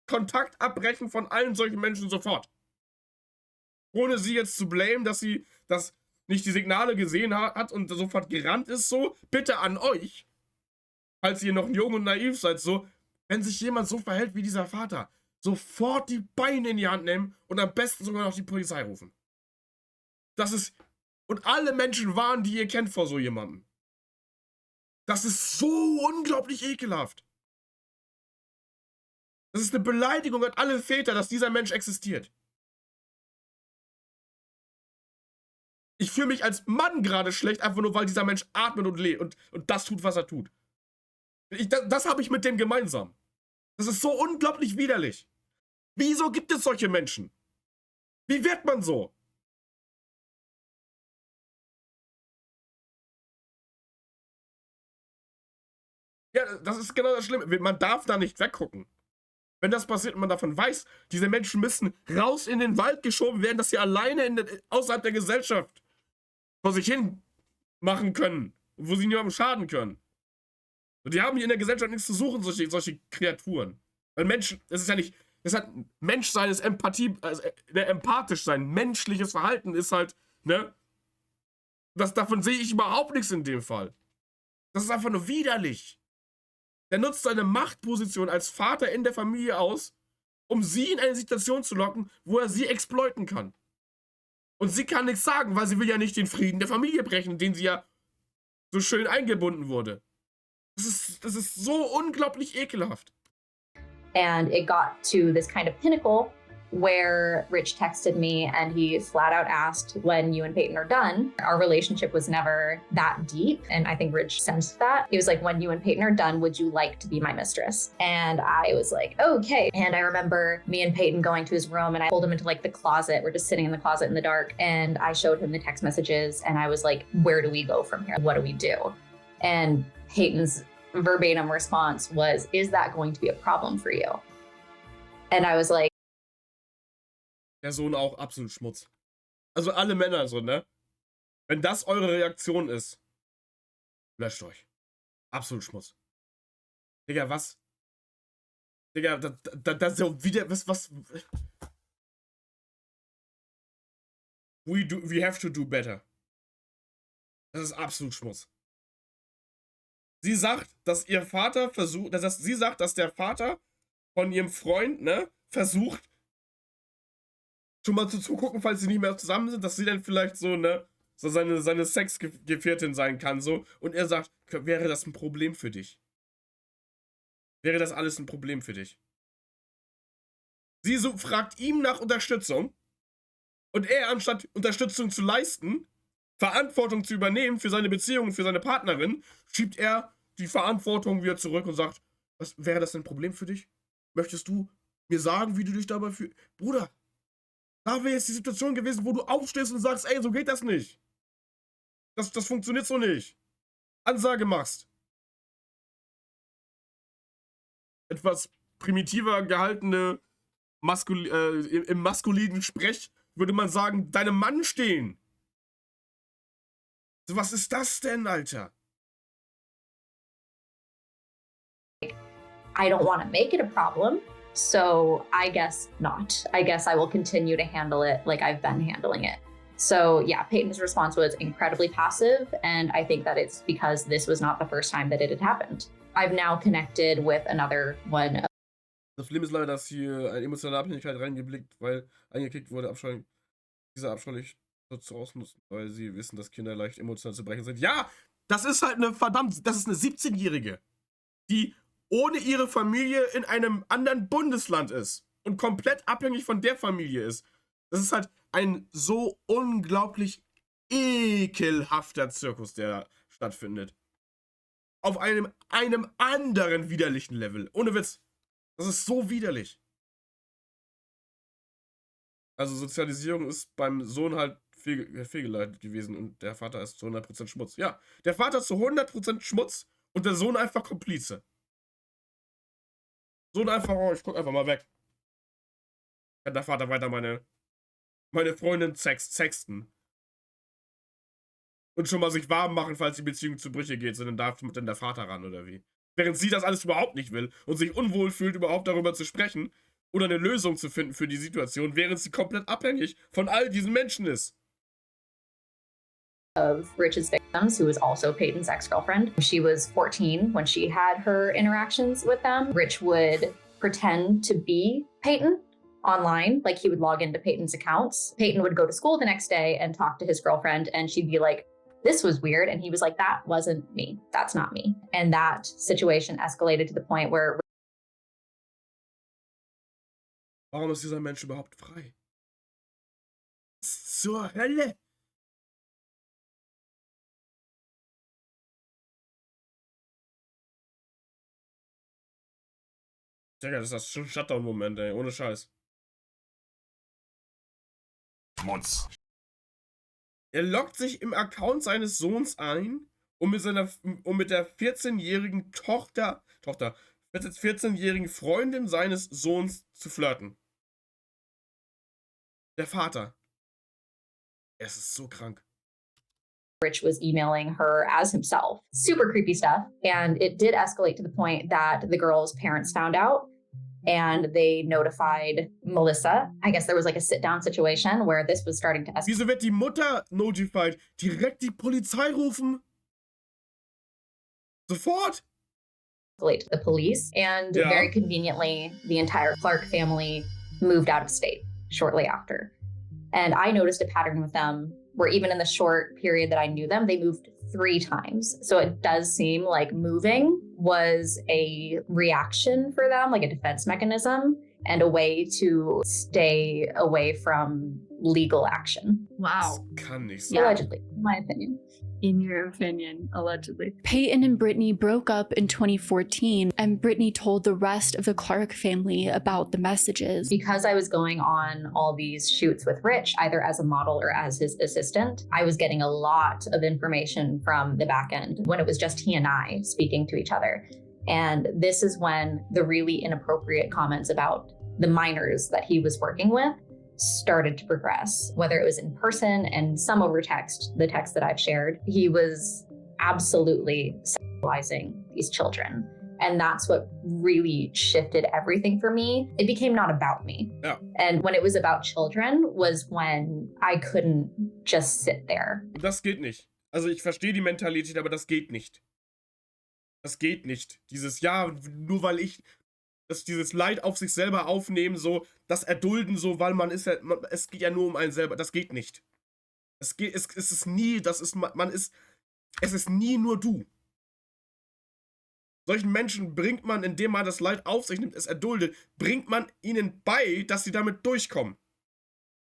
Kontakt abbrechen von allen solchen Menschen sofort. Ohne sie jetzt zu blamen, dass sie nicht die Signale gesehen hat und sofort gerannt ist, so. Bitte an euch, falls ihr noch jung und naiv seid, so. Wenn sich jemand so verhält wie dieser Vater, sofort die Beine in die Hand nehmen und am besten sogar noch die Polizei rufen. Das ist... Und alle Menschen warnen, die ihr kennt, vor so jemandem. Das ist so unglaublich ekelhaft. Das ist eine Beleidigung an alle Väter, dass dieser Mensch existiert. Ich fühle mich als Mann gerade schlecht, einfach nur, weil dieser Mensch atmet und lebt und das tut, was er tut. Das habe ich mit dem gemeinsam. Das ist so unglaublich widerlich. Wieso gibt es solche Menschen? Wie wird man so? Ja, das ist genau das Schlimme. Man darf da nicht weggucken. Wenn das passiert und man davon weiß, diese Menschen müssen raus in den Wald geschoben werden, dass sie alleine außerhalb der Gesellschaft vor sich hin machen können, wo sie niemandem schaden können. Und die haben hier in der Gesellschaft nichts zu suchen, solche Kreaturen. Weil Menschen, das hat Menschsein ist Empathie, also empathisch sein, menschliches Verhalten ist halt, ne? Davon sehe ich überhaupt nichts in dem Fall. Das ist einfach nur widerlich. Der nutzt seine Machtposition als Vater in der Familie aus, um sie in eine Situation zu locken, wo er sie exploiten kann. Und sie kann nichts sagen, weil sie will ja nicht den Frieden der Familie brechen, in den sie ja so schön eingebunden wurde. Das ist so unglaublich ekelhaft. And it got to this kind of pinnacle where Rich texted me and he flat out asked, when you and Peyton are done. Our relationship was never that deep, and I think Rich sensed that. He was like, when you and Peyton are done, would you like to be my mistress? And I was like, okay. And I remember me and Peyton going to his room, and I pulled him into like the closet. We're just sitting in the closet in the dark, and I showed him the text messages, and I was like, where do we go from here? What do we do? And Peyton's verbatim response was, is that going to be a problem for you? And I was like, der Sohn auch absolut Schmutz. Also alle Männer so, ne? Wenn das eure Reaktion ist, löscht euch. Absolut Schmutz. Digga, was? Digga, das ist ja wieder, was? We have to do better. Das ist absolut Schmutz. Sie sagt, dass ihr Vater versucht, sie sagt, dass der Vater von ihrem Freund, ne, versucht, schon mal zu gucken, falls sie nicht mehr zusammen sind, dass sie dann vielleicht so, ne, so seine Sexgefährtin sein kann, so. Und er sagt, wäre das ein Problem für dich? Wäre das alles ein Problem für dich? Sie so fragt ihm nach Unterstützung und er, anstatt Unterstützung zu leisten, Verantwortung zu übernehmen für seine Beziehung, für seine Partnerin, schiebt er die Verantwortung wieder zurück und sagt, wäre das ein Problem für dich? Möchtest du mir sagen, wie du dich dabei fühlst? Bruder, da wäre jetzt die Situation gewesen, wo du aufstehst und sagst, ey, so geht das nicht. Das funktioniert so nicht. Ansage machst. Etwas primitiver gehaltene im maskulinen Sprech würde man sagen, deinem Mann stehen. Was ist das denn, Alter? I don't want to make it a problem, so I guess not. I guess I will continue to handle it like I've been handling it. So yeah, Peyton's response was incredibly passive, and I think that it's because this was not the first time that it had happened. I've now connected with another one. Das Schlimme ist leider, dass hier eine emotionale Abhängigkeit reingeblickt, weil eingekickt wurde, diese abscheulich dazu ausnutzen, weil sie wissen, dass Kinder leicht emotional zu brechen sind. Ja, das ist halt eine das ist eine 17-Jährige, die ohne ihre Familie in einem anderen Bundesland ist und komplett abhängig von der Familie ist. Das ist halt ein so unglaublich ekelhafter Zirkus, der stattfindet. Auf einem anderen widerlichen Level. Ohne Witz. Das ist so widerlich. Also Sozialisierung ist beim Sohn halt fehlgeleitet gewesen und der Vater ist zu 100% Schmutz. Ja, der Vater ist zu 100% Schmutz und der Sohn einfach Komplize. Sohn einfach, oh, ich guck einfach mal weg. Kann der Vater weiter meine Freundin sexten. Und schon mal sich warm machen, falls die Beziehung zu Brüche geht, sondern darf dann der Vater ran, oder wie? Während sie das alles überhaupt nicht will und sich unwohl fühlt, überhaupt darüber zu sprechen oder eine Lösung zu finden für die Situation, während sie komplett abhängig von all diesen Menschen ist. Of Rich's victims, who was also Peyton's ex-girlfriend. She was 14 when she had her interactions with them. Rich would pretend to be Peyton online, like he would log into Peyton's accounts. Peyton would go to school the next day and talk to his girlfriend, and she'd be like, this was weird. And he was like, that wasn't me. That's not me. And that situation escalated to the point where... Warum ist dieser Mensch überhaupt frei? Was zur Hölle? Digga, das ist schon ein Shutdown-Moment, ey. Ohne Scheiß. Schmutz. Er loggt sich im Account seines Sohns ein, um mit der 14-jährigen 14-jährigen Freundin seines Sohns zu flirten. Der Vater. Es ist so krank. Rich was emailing her as himself. Super creepy stuff. And it did escalate to the point that the girl's parents found out and they notified Melissa. I guess there was like a sit-down situation where this was starting to escalate. Wieso wird die Mutter notified? Direkt die Polizei rufen? Sofort? To the police. And very conveniently, the entire Clark family moved out of state shortly after. And I noticed a pattern with them where even in the short period that I knew them, they moved 3 times. So it does seem like moving was a reaction for them, like a defense mechanism and a way to stay away from legal action. Wow. Das kann nicht sein. Allegedly, in my opinion. In your opinion, allegedly. Peyton and Brittany broke up in 2014, and Brittany told the rest of the Clark family about the messages. Because I was going on all these shoots with Rich, either as a model or as his assistant, I was getting a lot of information from the back end when it was just he and I speaking to each other. And this is when the really inappropriate comments about the minors that he was working with started to progress, whether it was in person and some over text, the text that I've shared. He was absolutely sexualizing these children. And that's what really shifted everything for me. It became not about me. Ja. And when it was about children was when I couldn't just sit there. Das geht nicht. Also ich verstehe die Mentalität, aber das geht nicht. Das geht nicht. Dieses, ja, nur weil ich... dieses Leid auf sich selber aufnehmen, so, das erdulden, so, weil man ist ja, es geht ja nur um einen selber, das geht nicht. Es ist nie, es ist nie nur du. Solchen Menschen bringt man, indem man das Leid auf sich nimmt, es erduldet, bringt man ihnen bei, dass sie damit durchkommen.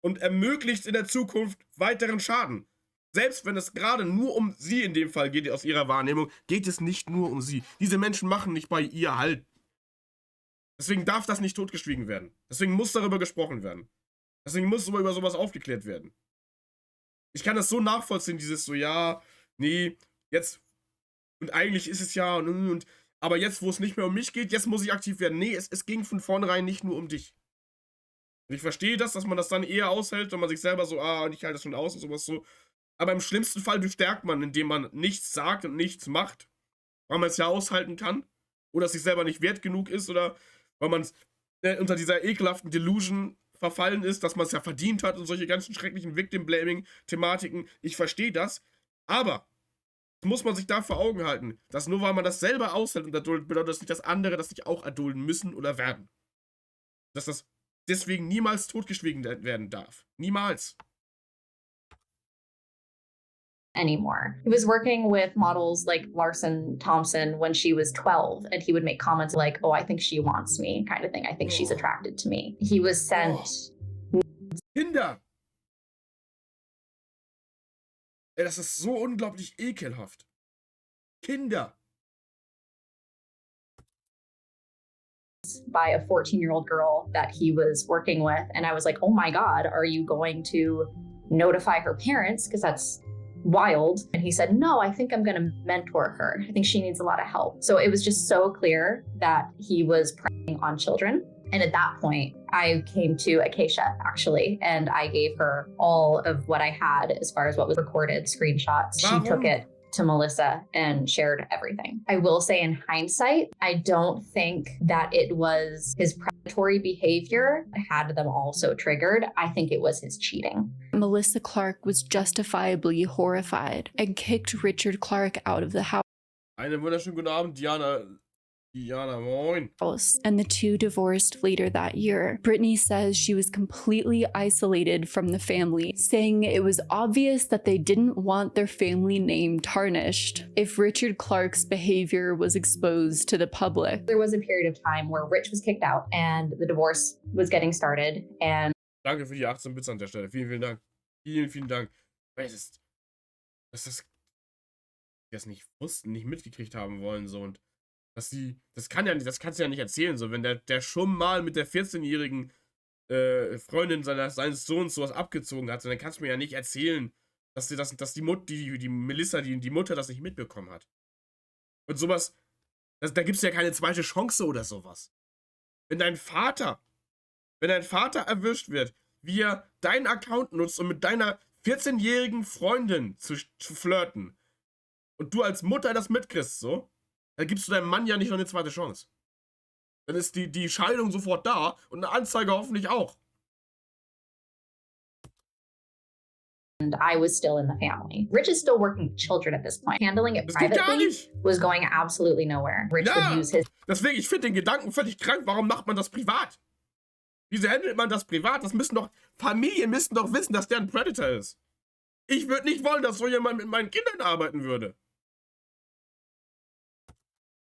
Und ermöglicht in der Zukunft weiteren Schaden. Selbst wenn es gerade nur um sie in dem Fall geht, aus ihrer Wahrnehmung, geht es nicht nur um sie. Diese Menschen machen nicht bei ihr Halt. Deswegen darf das nicht totgeschwiegen werden. Deswegen muss darüber gesprochen werden. Deswegen muss über sowas aufgeklärt werden. Ich kann das so nachvollziehen, dieses so, ja, nee, jetzt, und eigentlich ist es ja, aber jetzt, wo es nicht mehr um mich geht, jetzt muss ich aktiv werden. Nee, es ging von vornherein nicht nur um dich. Und ich verstehe das, dass man das dann eher aushält, wenn man sich selber so, und ich halte das schon aus und sowas so. Aber im schlimmsten Fall bestärkt man, indem man nichts sagt und nichts macht, weil man es ja aushalten kann. Oder es sich selber nicht wert genug ist, oder weil man unter dieser ekelhaften Delusion verfallen ist, dass man es ja verdient hat und solche ganzen schrecklichen Victim-Blaming-Thematiken. Ich verstehe das, aber muss man sich da vor Augen halten, dass nur weil man das selber aushält und erduldet, bedeutet das nicht, dass andere das nicht auch erdulden müssen oder werden. Dass das deswegen niemals totgeschwiegen werden darf. Niemals. Anymore. He was working with models like Larson Thompson when she was 12, and he would make comments like, oh, I think she wants me, kind of thing. I think she's attracted to me. He was sent. Kinder! Ey, das ist so unglaublich ekelhaft. Kinder! By a 14-year-old girl that he was working with, and I was like, oh my God, are you going to notify her parents? Because that's wild. And he said, no, I think I'm going to mentor her. I think she needs a lot of help. So it was just so clear that he was preying on children. And at that point, I came to Acacia, actually, and I gave her all of what I had as far as what was recorded, screenshots. She took it to Melissa and shared everything. I will say in hindsight, I don't think that it was his predatory behavior that had them all so triggered. I think it was his cheating. Melissa Clark was justifiably horrified and kicked Richard Clark out of the house. Einen wunderschönen guten Abend, Diana. Diana, moin. And the two divorced later that year. Brittany says she was completely isolated from the family, saying it was obvious that they didn't want their family name tarnished if Richard Clark's behavior was exposed to the public. There was a period of time where Rich was kicked out and the divorce was getting started, and Danke für die 18 Bits an der Stelle. Vielen, vielen Dank. Vielen, vielen Dank. Das nicht wussten, nicht mitgekriegt haben wollen, so, und das kannst du ja nicht erzählen, so, wenn der schon mal mit der 14-jährigen Freundin seines Sohns sowas abgezogen hat, so, dann kannst du mir ja nicht erzählen, dass die Melissa, die Mutter, das nicht mitbekommen hat. Und sowas, da gibt's ja keine zweite Chance oder sowas. Wenn dein Vater erwischt wird, wie er deinen Account nutzt, um mit deiner 14-jährigen Freundin zu flirten, und du als Mutter das mitkriegst, so, dann gibst du deinem Mann ja nicht noch eine zweite Chance. Dann ist die Scheidung sofort da und eine Anzeige hoffentlich auch. And I was still in the family. Rich is still working with children at this point. Handling it privately was going absolutely nowhere. Rich would use his... Deswegen, ich finde den Gedanken völlig krank. Warum macht man das privat? Wieso handelt man das privat? Familien müssten doch wissen, dass der ein Predator ist. Ich würde nicht wollen, dass so jemand mit meinen Kindern arbeiten würde.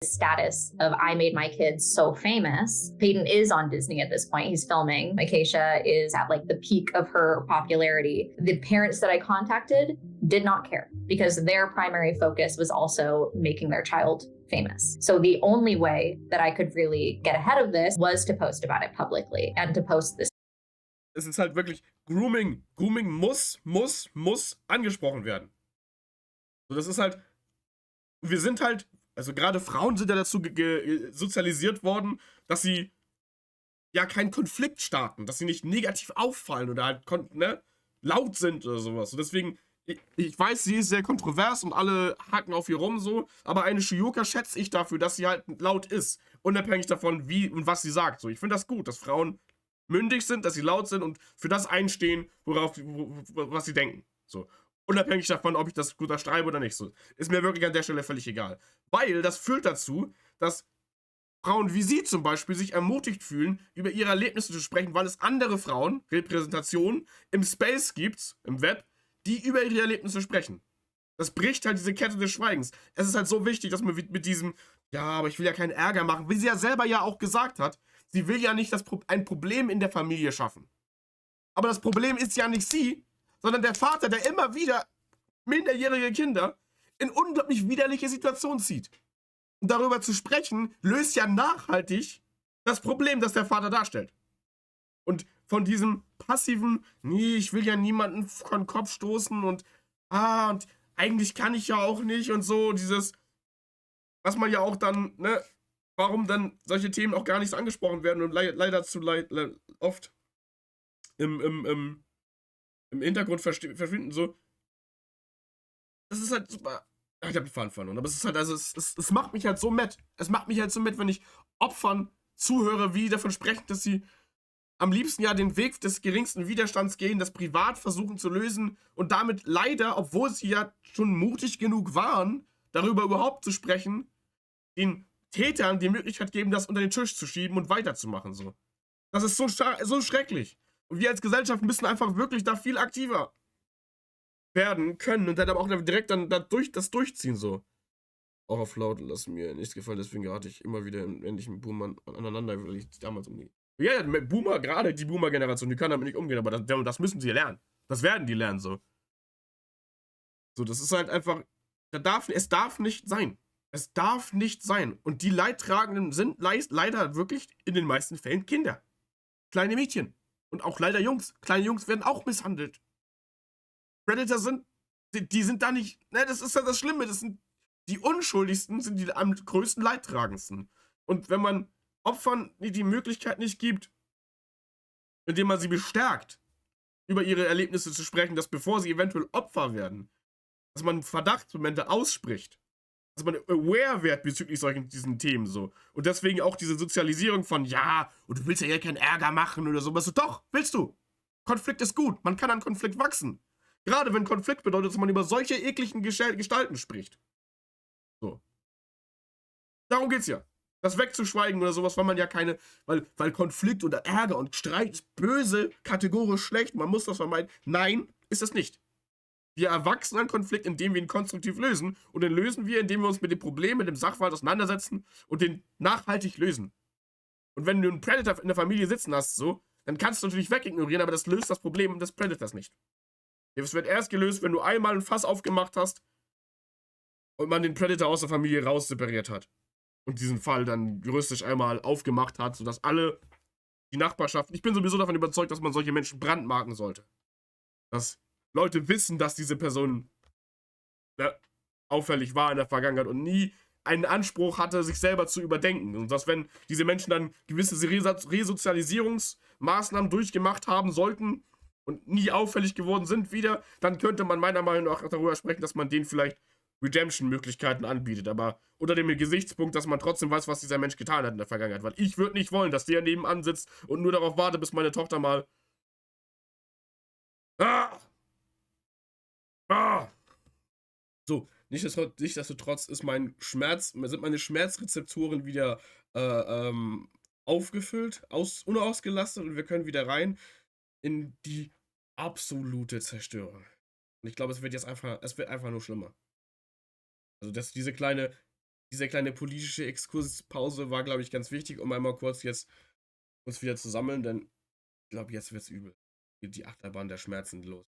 Status of I made my kids so famous. Peyton is on Disney at this point. He's filming. Acacia is at like the peak of her popularity. The parents that I contacted did not care because their primary focus was also making their child famous. So the only way that I could really get ahead of this was to post about it publicly and to post this. Es ist halt wirklich Grooming. Grooming muss angesprochen werden. So, das ist halt, wir sind halt, also gerade Frauen sind ja dazu sozialisiert worden, dass sie ja keinen Konflikt starten, dass sie nicht negativ auffallen oder halt laut sind oder sowas. Und deswegen, ich weiß, sie ist sehr kontrovers und alle hacken auf ihr rum so, aber eine Shiyoka schätze ich dafür, dass sie halt laut ist, unabhängig davon, wie und was sie sagt. So, ich finde das gut, dass Frauen mündig sind, dass sie laut sind und für das einstehen, was sie denken. So. Unabhängig davon, ob ich das gut unterschreibe oder nicht. So. Ist mir wirklich an der Stelle völlig egal. Weil das führt dazu, dass Frauen wie sie zum Beispiel sich ermutigt fühlen, über ihre Erlebnisse zu sprechen, weil es andere Frauen, Repräsentationen, im Space gibt, im Web, die über ihre Erlebnisse sprechen. Das bricht halt diese Kette des Schweigens. Es ist halt so wichtig, dass man mit diesem, ja, aber ich will ja keinen Ärger machen, wie sie ja selber ja auch gesagt hat, sie will ja nicht ein Problem in der Familie schaffen. Aber das Problem ist ja nicht sie, sondern der Vater, der immer wieder minderjährige Kinder in unglaublich widerliche Situationen zieht. Und darüber zu sprechen, löst ja nachhaltig das Problem, das der Vater darstellt. Und von diesem passiven, nee, ich will ja niemanden vor den Kopf stoßen und eigentlich kann ich ja auch nicht und so, dieses, was man ja auch dann, warum dann solche Themen auch gar nicht so angesprochen werden und leider zu oft im Hintergrund verschwinden, so. Das ist halt super. Ach, ich hab den Faden verloren. Aber es ist halt, also, es macht mich halt so matt. Es macht mich halt so matt, wenn ich Opfern zuhöre, wie davon sprechen, dass sie am liebsten ja den Weg des geringsten Widerstands gehen, das privat versuchen zu lösen und damit leider, obwohl sie ja schon mutig genug waren, darüber überhaupt zu sprechen, den Tätern die Möglichkeit geben, das unter den Tisch zu schieben und weiterzumachen, so. Das ist so schrecklich. Und wir als Gesellschaft müssen einfach wirklich da viel aktiver werden können und dann aber auch direkt dann das durchziehen, so. Auch auf laut lass mir nichts gefallen, deswegen gerate ich immer wieder in ähnlichen Boomern aneinander, weil ich damals umgehe. Ja, Boomer, gerade die Boomer-Generation, die kann damit nicht umgehen, aber das müssen sie lernen. Das werden die lernen, so. So, das ist halt einfach, es darf nicht sein. Es darf nicht sein. Und die Leidtragenden sind leider wirklich in den meisten Fällen Kinder. Kleine Mädchen. Und auch leider Jungs. Kleine Jungs werden auch misshandelt. Predator die sind da nicht, ne, das ist ja das Schlimme, das sind die Unschuldigsten, sind die am größten Leidtragendsten. Und wenn man Opfern die Möglichkeit nicht gibt, indem man sie bestärkt, über ihre Erlebnisse zu sprechen, dass bevor sie eventuell Opfer werden, dass man Verdachtsmomente ausspricht, dass man aware wird bezüglich diesen Themen so. Und deswegen auch diese Sozialisierung von, ja, und du willst ja keinen Ärger machen oder sowas. So, doch, willst du. Konflikt ist gut. Man kann an Konflikt wachsen. Gerade wenn Konflikt bedeutet, dass man über solche ekligen Gestalten spricht. So. Darum geht's ja. Das wegzuschweigen oder sowas, weil man ja weil Konflikt oder Ärger und Streit ist böse, kategorisch schlecht, man muss das vermeiden. Nein, ist es nicht. Wir erwachsen an Konflikt, indem wir ihn konstruktiv lösen. Und den lösen wir, indem wir uns mit dem Problem, mit dem Sachverhalt auseinandersetzen und den nachhaltig lösen. Und wenn du einen Predator in der Familie sitzen hast, so, dann kannst du natürlich wegignorieren, aber das löst das Problem des Predators nicht. Das wird erst gelöst, wenn du einmal ein Fass aufgemacht hast und man den Predator aus der Familie raussepariert hat. Und diesen Fall dann juristisch einmal aufgemacht hat, sodass alle die Nachbarschaft, ich bin sowieso davon überzeugt, dass man solche Menschen brandmarken sollte. Dass Leute wissen, dass diese Person auffällig war in der Vergangenheit und nie einen Anspruch hatte, sich selber zu überdenken. Und dass, wenn diese Menschen dann gewisse Resozialisierungsmaßnahmen durchgemacht haben sollten und nie auffällig geworden sind wieder, dann könnte man meiner Meinung nach darüber sprechen, dass man denen vielleicht Redemption-Möglichkeiten anbietet, aber unter dem Gesichtspunkt, dass man trotzdem weiß, was dieser Mensch getan hat in der Vergangenheit. Weil ich würde nicht wollen, dass der nebenan sitzt und nur darauf wartet, bis meine Tochter mal So, nichtsdestotrotz sind meine Schmerzrezeptoren wieder aufgefüllt, unausgelastet und wir können wieder rein in die absolute Zerstörung. Und ich glaube, es wird einfach nur schlimmer. Also diese kleine politische Exkurspause war, glaube ich, ganz wichtig, um einmal kurz jetzt uns wieder zu sammeln, denn ich glaube, jetzt wird's übel. Die Achterbahn der Schmerzen los.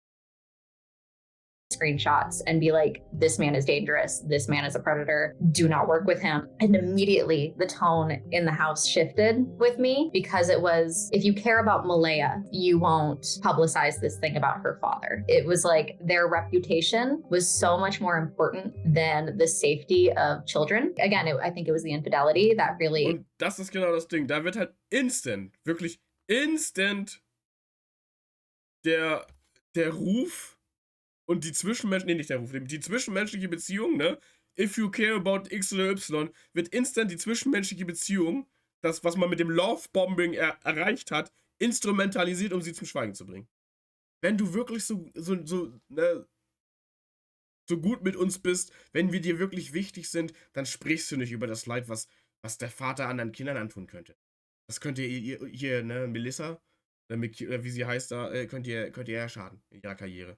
Screenshots and be like, this man is dangerous, this man is a predator, do not work with him. And immediately the tone in the house shifted with me because it was, if you care about Malaya, you won't publicize this thing about her father. It was like their reputation was so much more important than the safety of children. Again, I think it was the infidelity that really... Und das ist genau das Ding. Da wird halt wirklich instant der Ruf und die zwischenmenschliche Beziehung, ne? If you care about X oder Y, wird instant die zwischenmenschliche Beziehung, das, was man mit dem Love-Bombing erreicht hat, instrumentalisiert, um sie zum Schweigen zu bringen. Wenn du wirklich so gut mit uns bist, wenn wir dir wirklich wichtig sind, dann sprichst du nicht über das Leid, was der Vater anderen Kindern antun könnte. Das könnt ihr hier, ne, Melissa, oder wie sie heißt da, könnt ihr ja schaden in ihrer Karriere.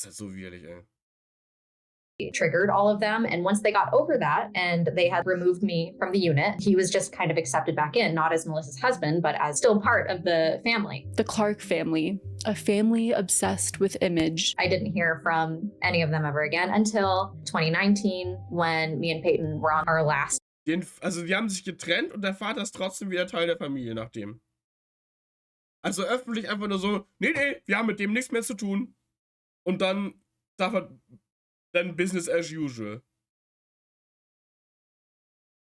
Das ist halt so widerlich, ey. Triggered all of them, and once they got over that and they had removed me from the unit, he was just kind of accepted back in, not as Melissa's husband, but as still part of the family. The Clark family, a family obsessed with image. I didn't hear from any of them ever again until 2019 when me and Peyton were on our last. Also die haben sich getrennt und der Vater ist trotzdem wieder Teil der Familie nachdem. Also öffentlich einfach nur so, nee, wir haben mit dem nichts mehr zu tun. Und dann darf er dann Business as usual.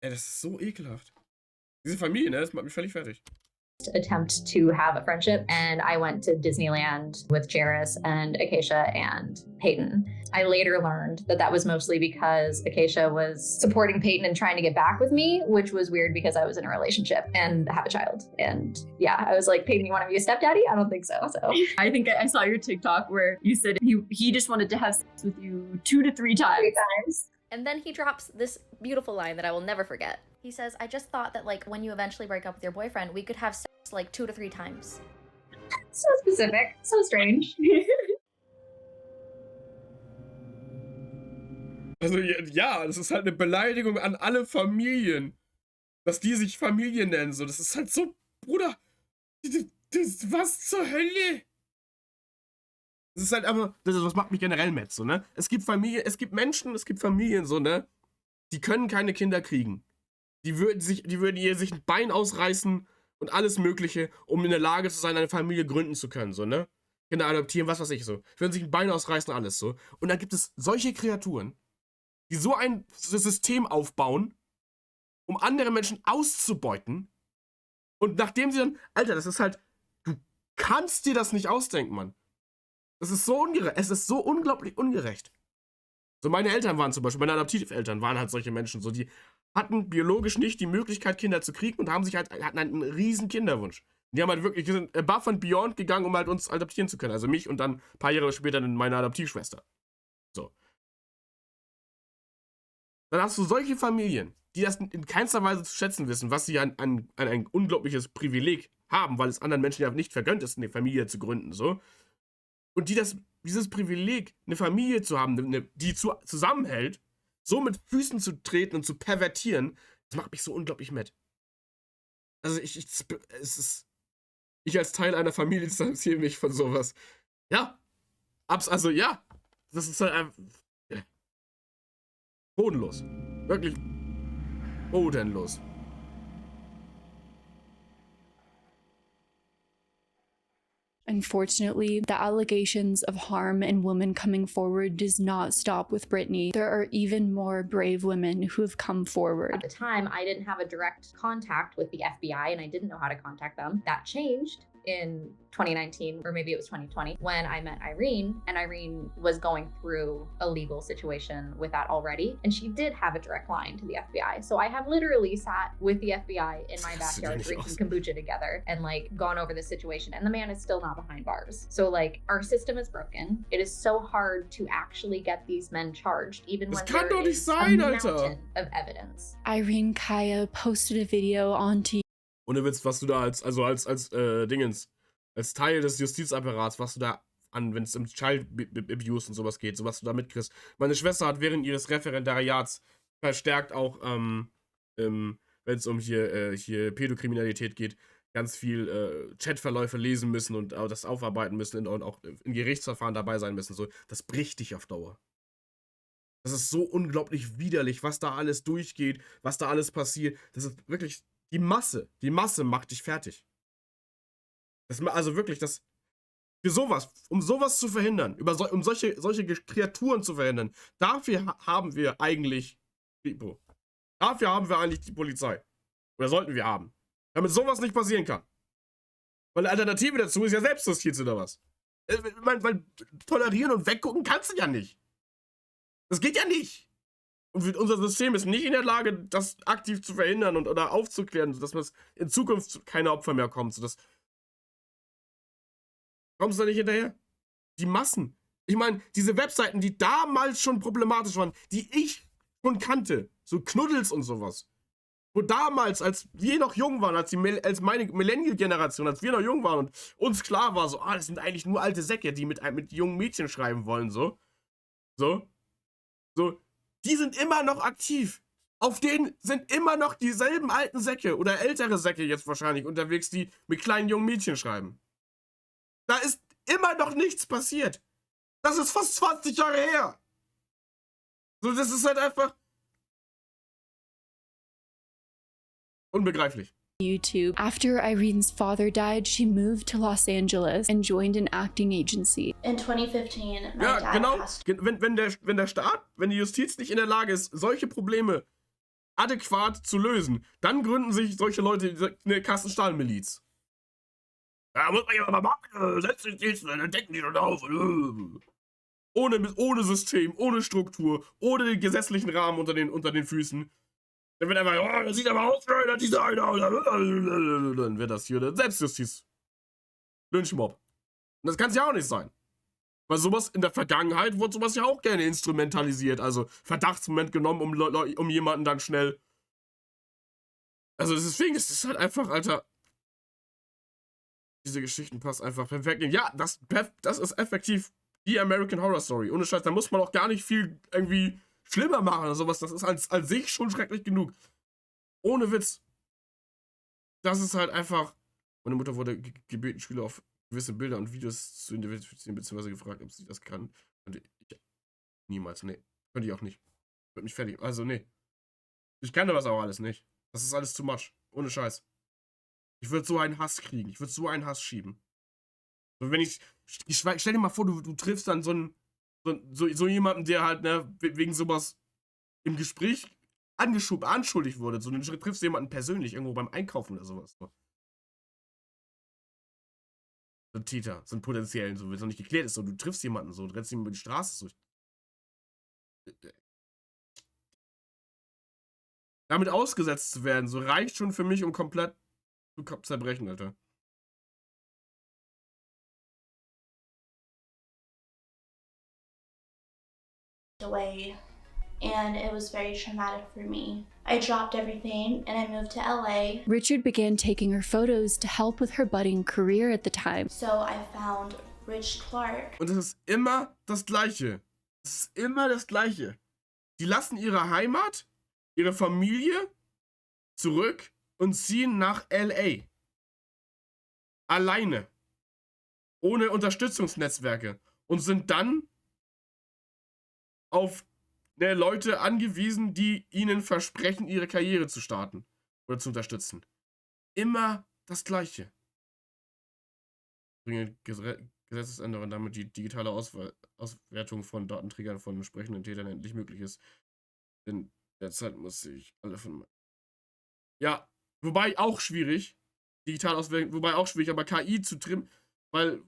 Ey, das ist so ekelhaft. Diese Familie, ne, das macht mich völlig fertig. attempt to have a friendship, and I went to Disneyland with Jairus and Acacia and Peyton. I later learned that that was mostly because Acacia was supporting Peyton and trying to get back with me, which was weird because I was in a relationship and have a child. And yeah, I was like, Peyton, you want to be a stepdaddy? I don't think so. So I think I saw your TikTok where you said he just wanted to have sex with you 2 to 3 times. 3 times. And then he drops this beautiful line that I will never forget. He says, I just thought that like when you eventually break up with your boyfriend, we could have sex like 2 to 3 times. So specific, so strange. Also ja, das ist halt eine Beleidigung an alle Familien. Dass die sich Familie nennen, so. Das ist halt so, Bruder, was zur Hölle? Das ist halt einfach, das macht mich generell mad, so, ne? Es gibt Menschen, es gibt Familien, so, ne? Die können keine Kinder kriegen. Die würden sich ein Bein ausreißen und alles Mögliche, um in der Lage zu sein, eine Familie gründen zu können, so, ne? Kinder adoptieren, was weiß ich, so. Die würden sich ein Bein ausreißen, alles, so. Und dann gibt es solche Kreaturen, die so ein System aufbauen, um andere Menschen auszubeuten. Und nachdem sie dann, Alter, das ist halt, du kannst dir das nicht ausdenken, Mann. Das ist so ungerecht, es ist so unglaublich ungerecht. So, meine Eltern waren zum Beispiel, meine Adoptiveltern waren halt solche Menschen, so, die hatten biologisch nicht die Möglichkeit, Kinder zu kriegen und hatten halt einen riesen Kinderwunsch. Die haben halt wirklich, die sind above and beyond gegangen, um halt uns adoptieren zu können. Also mich und dann ein paar Jahre später meine Adoptivschwester. So. Dann hast du solche Familien, die das in keinster Weise zu schätzen wissen, was sie an ein unglaubliches Privileg haben, weil es anderen Menschen ja nicht vergönnt ist, eine Familie zu gründen, so. Und die dieses Privileg, eine Familie zu haben, die zusammenhält, so mit Füßen zu treten und zu pervertieren, das macht mich so unglaublich mad. Also ich als Teil einer Familie distanziere mich von sowas. Ja. Also ja. Das ist halt einfach bodenlos. Wirklich bodenlos. Unfortunately, the allegations of harm and women coming forward does not stop with Brittany. There are even more brave women who have come forward. At the time, I didn't have a direct contact with the FBI and I didn't know how to contact them. That changed in 2019, or maybe it was 2020, when I met Irene, and Irene was going through a legal situation with that already, and she did have a direct line to the FBI. So I have literally sat with the FBI in my backyard drinking kombucha together and like gone over this situation, and the man is still not behind bars. So like our system is broken. It is so hard to actually get these men charged, even when there is a mountain of evidence. Irene Kaya posted a video onto Ohne Witz, was du da als Teil des Justizapparats, was du da wenn es um Child Abuse und sowas geht, so was du da mitkriegst. Meine Schwester hat während ihres Referendariats verstärkt auch, wenn es um hier Pädokriminalität geht, ganz viel Chatverläufe lesen müssen und das aufarbeiten müssen und auch in Gerichtsverfahren dabei sein müssen. So, das bricht dich auf Dauer. Das ist so unglaublich widerlich, was da alles durchgeht, was da alles passiert. Das ist wirklich die Masse macht dich fertig. Also wirklich, für sowas, um sowas zu verhindern, um solche Kreaturen zu verhindern, dafür haben wir eigentlich die Polizei. Oder sollten wir haben. Damit sowas nicht passieren kann. Weil eine Alternative dazu ist ja Selbstjustiz oder was. Weil tolerieren und weggucken kannst du ja nicht. Das geht ja nicht. Und unser System ist nicht in der Lage, das aktiv zu verhindern oder aufzuklären, sodass es in Zukunft keine Opfer mehr kommt. Kommst du da nicht hinterher? Die Massen. Ich meine, diese Webseiten, die damals schon problematisch waren, die ich schon kannte, so Knuddels und sowas, wo damals, als wir noch jung waren, als meine Millennial-Generation, als wir noch jung waren und uns klar war, so, das sind eigentlich nur alte Säcke, die mit jungen Mädchen schreiben wollen, so, die sind immer noch aktiv. Auf denen sind immer noch dieselben alten Säcke oder ältere Säcke jetzt wahrscheinlich unterwegs, die mit kleinen jungen Mädchen schreiben. Da ist immer noch nichts passiert. Das ist fast 20 Jahre her. So, das ist halt einfach unbegreiflich. YouTube. After Irene's father died, she moved to Los Angeles and joined an acting agency. In 2015, my ja, dad genau. passed. Wenn der Staat, wenn die Justiz nicht in der Lage ist, solche Probleme adäquat zu lösen, dann gründen sich solche Leute eine Kastenstahlmiliz. Ja, muss man ja mal machen. Setz dich jetzt, dann decken die schon auf. Ohne System, ohne Struktur, ohne den gesetzlichen Rahmen unter den Füßen. Dann wird einfach, oh, das sieht aber aus wie ein Designer. Dann wird das hier der Selbstjustiz. Lynchmob. Und das kann es ja auch nicht sein. Weil sowas in der Vergangenheit wurde sowas ja auch gerne instrumentalisiert. Also Verdachtsmoment genommen, um jemanden dann schnell. Also deswegen ist es halt einfach, Alter. Diese Geschichten passen einfach perfekt. Ja, das ist effektiv die American Horror Story. Ohne Scheiß, da muss man auch gar nicht viel irgendwie schlimmer machen oder sowas. Das ist als sich schon schrecklich genug. Ohne Witz. Das ist halt einfach. Meine Mutter wurde gebeten, Schüler auf gewisse Bilder und Videos zu identifizieren, beziehungsweise gefragt, ob sie das kann. Und ich niemals, nee. Könnte ich auch nicht. Wird mich fertig. Also, nee. Ich kann das auch alles nicht. Das ist alles too much. Ohne Scheiß. Ich würde so einen Hass kriegen. Ich würde so einen Hass schieben. Und wenn stell dir mal vor, du triffst dann so jemanden, der halt, ne, wegen sowas im Gespräch anschuldigt wurde. So, du triffst jemanden persönlich irgendwo beim Einkaufen oder sowas. So ein Täter, so einen potenziellen, so, wenn es noch nicht geklärt ist, so, du triffst jemanden so, du rennst ihm über die Straße, so. Damit ausgesetzt zu werden, so reicht schon für mich, um komplett zu zerbrechen, Alter. Away, and it was very traumatic for me. I dropped everything and I moved to LA. Richard began taking her photos to help with her budding career at the time. So I found Rich Clark. Und es ist immer das Gleiche. Es ist immer das Gleiche. Die lassen ihre Heimat, ihre Familie zurück und ziehen nach LA. Alleine. Ohne Unterstützungsnetzwerke. Und sind dann auf Leute angewiesen, die ihnen versprechen, ihre Karriere zu starten oder zu unterstützen. Immer das Gleiche. Bringe Gesetzesänderungen, damit die digitale Auswertung von Datenträgern von entsprechenden Tätern endlich möglich ist. In der Zeit muss ich alle von... Ja, wobei auch schwierig. Digital Auswertung, wobei auch schwierig, aber KI zu trimmen, weil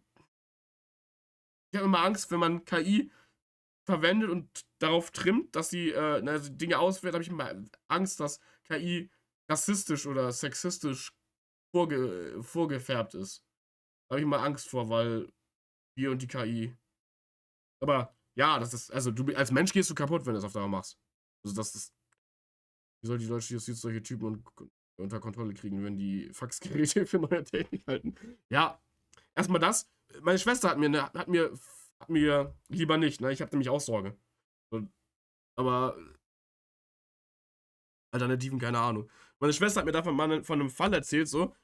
ich habe immer Angst, wenn man KI verwendet und darauf trimmt, dass sie Dinge auswertet, habe ich immer Angst, dass KI rassistisch oder sexistisch vorgefärbt ist. Da habe ich immer Angst vor, weil wir und die KI. Aber ja, das ist, also du als Mensch gehst du kaputt, wenn du das auf Dauer machst. Also das ist, wie soll die deutsche Justiz solche Typen unter Kontrolle kriegen, wenn die Faxgeräte für neue Technik halten? Ja, erstmal das. Meine Schwester hat mir lieber nicht, ne? Ich habe nämlich auch Sorge. Aber Alternativen, keine Ahnung. Meine Schwester hat mir davon mal von einem Fall erzählt, so,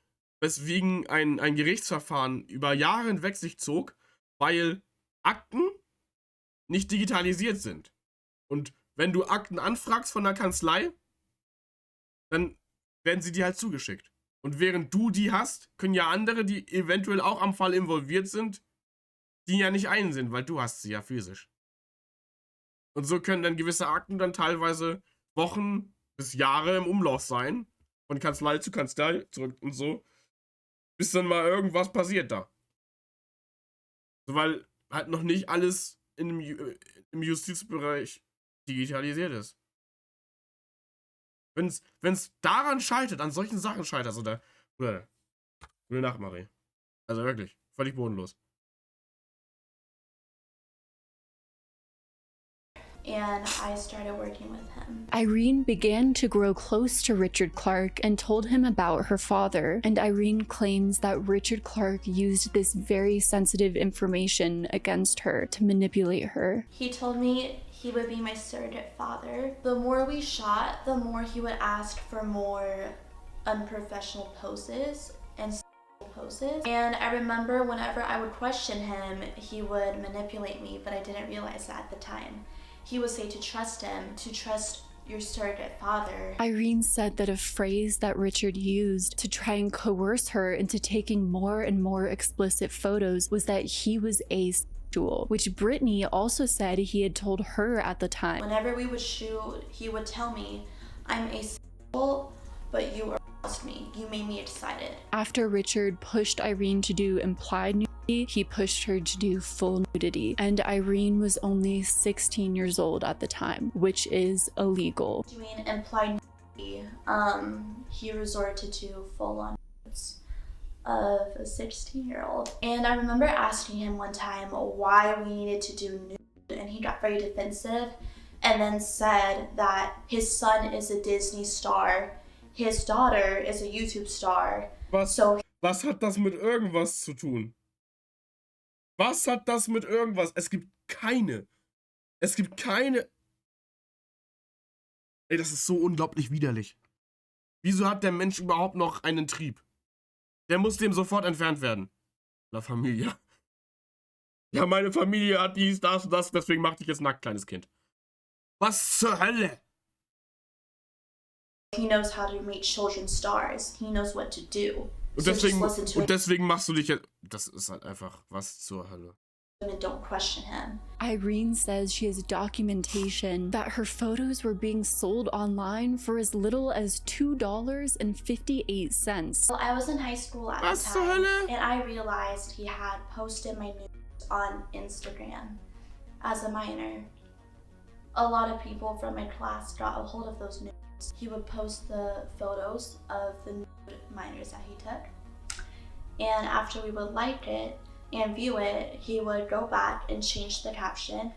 weswegen ein Gerichtsverfahren über Jahre hinweg sich zog, weil Akten nicht digitalisiert sind. Und wenn du Akten anfragst von der Kanzlei, dann werden sie dir halt zugeschickt. Und während du die hast, können ja andere, die eventuell auch am Fall involviert sind, die ja nicht einsehen, weil du hast sie ja physisch. Und so können dann gewisse Akten dann teilweise Wochen bis Jahre im Umlauf sein, von Kanzlei zu Kanzlei zurück und so, bis dann mal irgendwas passiert da. So, weil halt noch nicht alles im Justizbereich digitalisiert ist. Wenn's daran scheitert, an solchen Sachen scheitert, oder gute Nacht, Marie. Also wirklich, völlig bodenlos. And I started working with him. Irene began to grow close to Richard Clark and told him about her father, and Irene claims that Richard Clark used this very sensitive information against her to manipulate her. He told me he would be my surrogate father. The more we shot, the more he would ask for more unprofessional poses and poses. And I remember whenever I would question him, he would manipulate me, but I didn't realize that at the time. He would say to trust him, to trust your surrogate father. Irene said that a phrase that Richard used to try and coerce her into taking more and more explicit photos was that he was asexual, which Brittany also said he had told her at the time. Whenever we would shoot, he would tell me, I'm asexual, but you aroused me. You made me excited. After Richard pushed Irene to do implied nudity, he pushed her to do full nudity. And Irene was only 16 years old at the time, which is illegal. Doing implied nudity, he resorted to full-on nudes of a 16-year-old. And I remember asking him one time why we needed to do nude, and he got very defensive and then said that his son is a Disney star, his daughter is a YouTube star. Was hat das mit irgendwas zu tun? Was hat das mit irgendwas? Es gibt keine. Ey, das ist so unglaublich widerlich. Wieso hat der Mensch überhaupt noch einen Trieb? Der muss dem sofort entfernt werden. La Familie. Ja, meine Familie hat dies, das und das, deswegen mach dich jetzt nackt, kleines Kind. Was zur Hölle? He knows how to make children stars. He knows what to do. Und deswegen machst du dich jetzt... Das ist halt einfach, was zur Hölle. And don't question him. Irene says she has documentation that her photos were being sold online for as little as $2.58. Well, I was in high school at the time, and I realized he had posted my nudes on Instagram as a minor. A lot of people from my class got a hold of those nudes. He would post the photos of the nude minors that he took, and after we would like it and view it, he would go back and change the caption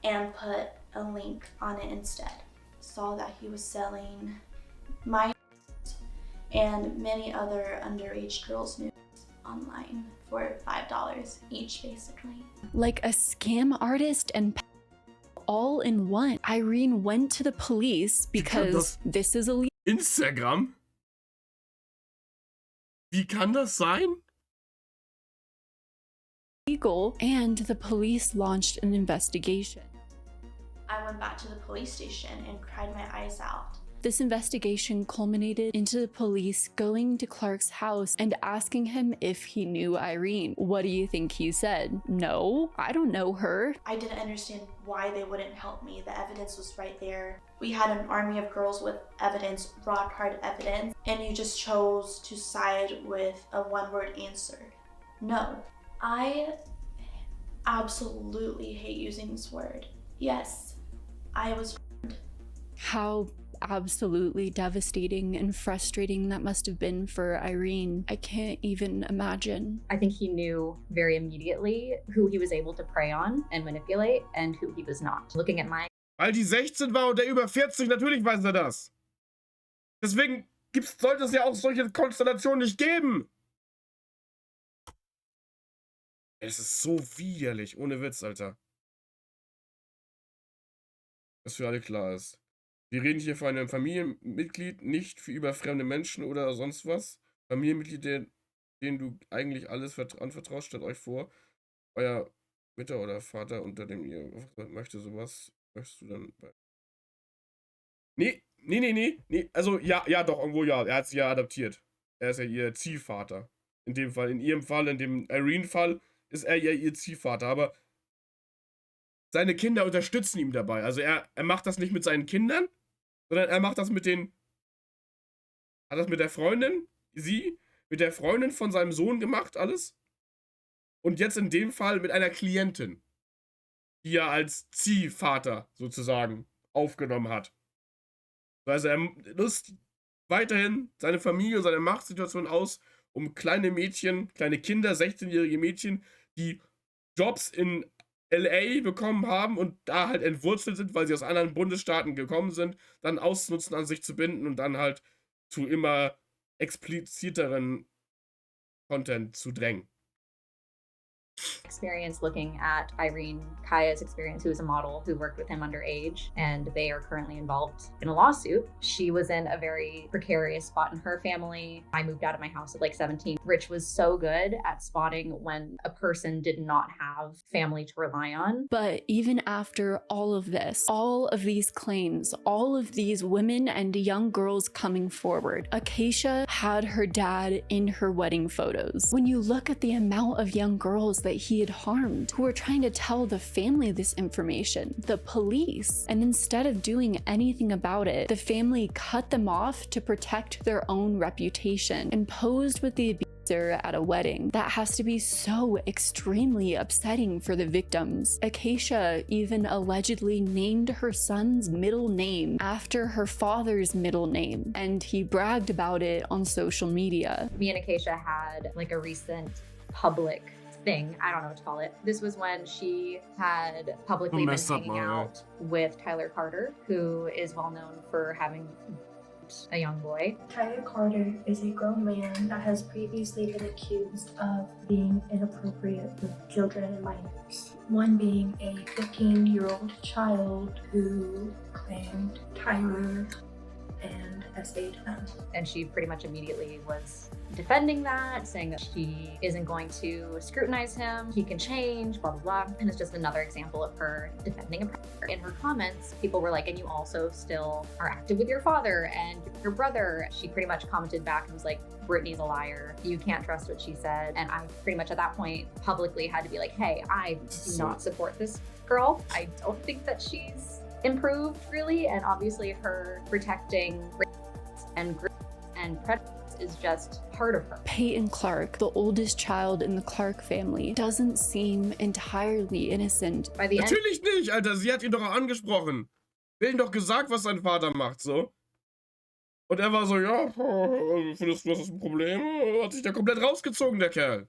and put a link on it instead. Saw that he was selling my nudes and many other underage girls' nudes online for $5 each, basically. Like a scam artist and all in one. Irene went to the police because this is illegal. Instagram? Wie kann das sein? And the police launched an investigation. I went back to the police station and cried my eyes out. This investigation culminated into the police going to Clark's house and asking him if he knew Irene. What do you think he said? No, I don't know her. I didn't understand why they wouldn't help me. The evidence was right there. We had an army of girls with evidence, rock hard evidence, and you just chose to side with a one-word answer. No. I absolutely hate using this word. Yes, I was. How absolutely devastating and frustrating that must have been for Irene. I can't even imagine. I think he knew very immediately who he was able to prey on and manipulate and who he was not. Looking at my... Weil die 16 war und der über 40, natürlich weiß er das. Deswegen sollte es ja auch solche Konstellationen nicht geben. Es ist so widerlich, ohne Witz, Alter. Was für alle klar ist. Wir reden hier von einem Familienmitglied, nicht für überfremde Menschen oder sonst was. Familienmitglied, denen du eigentlich alles anvertraust, stellt euch vor, euer Mutter oder Vater, unter dem ihr möchtest du dann bei... Nee, also ja doch, irgendwo ja, er hat sie ja adoptiert. Er ist ja ihr Ziehvater. In dem Fall, in ihrem Fall, in dem Irene-Fall, ist er ja ihr Ziehvater, aber seine Kinder unterstützen ihn dabei. Also er macht das nicht mit seinen Kindern, sondern er macht das mit den... Hat das mit der Freundin, mit der Freundin von seinem Sohn gemacht, alles. Und jetzt in dem Fall mit einer Klientin, die er als Ziehvater sozusagen aufgenommen hat. Also er nutzt weiterhin seine Familie und seine Machtsituation aus, um kleine Mädchen, kleine Kinder, 16-jährige Mädchen, die Jobs in LA bekommen haben und da halt entwurzelt sind, weil sie aus anderen Bundesstaaten gekommen sind, dann auszunutzen, an sich zu binden und dann halt zu immer expliziteren Content zu drängen. Experience looking at Irene Kaya's experience, who is a model who worked with him underage, and they are currently involved in a lawsuit. She was in a very precarious spot in her family. I moved out of my house at like 17. Rich was so good at spotting when a person did not have family to rely on. But even after all of this, all of these claims, all of these women and young girls coming forward, Acacia had her dad in her wedding photos. When you look at the amount of young girls that he he had harmed, who were trying to tell the family this information, the police. And instead of doing anything about it, the family cut them off to protect their own reputation and posed with the abuser at a wedding. That has to be so extremely upsetting for the victims. Acacia even allegedly named her son's middle name after her father's middle name, and he bragged about it on social media. Me and Acacia had like a recent public thing, I don't know what to call it. This was when she had publicly been hanging out with Tyler Carter, who is well known for having a young boy. Tyler Carter is a grown man that has previously been accused of being inappropriate with children and minors. One being a 15-year-old child who claimed Tyler and essayed them. And she pretty much immediately was defending that, saying that she isn't going to scrutinize him, he can change, blah, blah, blah. And it's just another example of her defending a predator. In her comments, people were like, and you also still are active with your father and your brother. She pretty much commented back and was like, Brittany's a liar. You can't trust what she said. And I pretty much at that point publicly had to be like, hey, I do not support this girl. I don't think that she's improved really. And obviously her protecting and predators is just part of her. Peyton Clark, the oldest child in the Clark family, doesn't seem entirely innocent. By the end, natürlich nicht, Alter. Sie hat ihn doch auch angesprochen. Sie hat ihm doch gesagt, was sein Vater macht, so. Und er war so, ja, findest du, das ist ein Problem? Hat sich da komplett rausgezogen, der Kerl.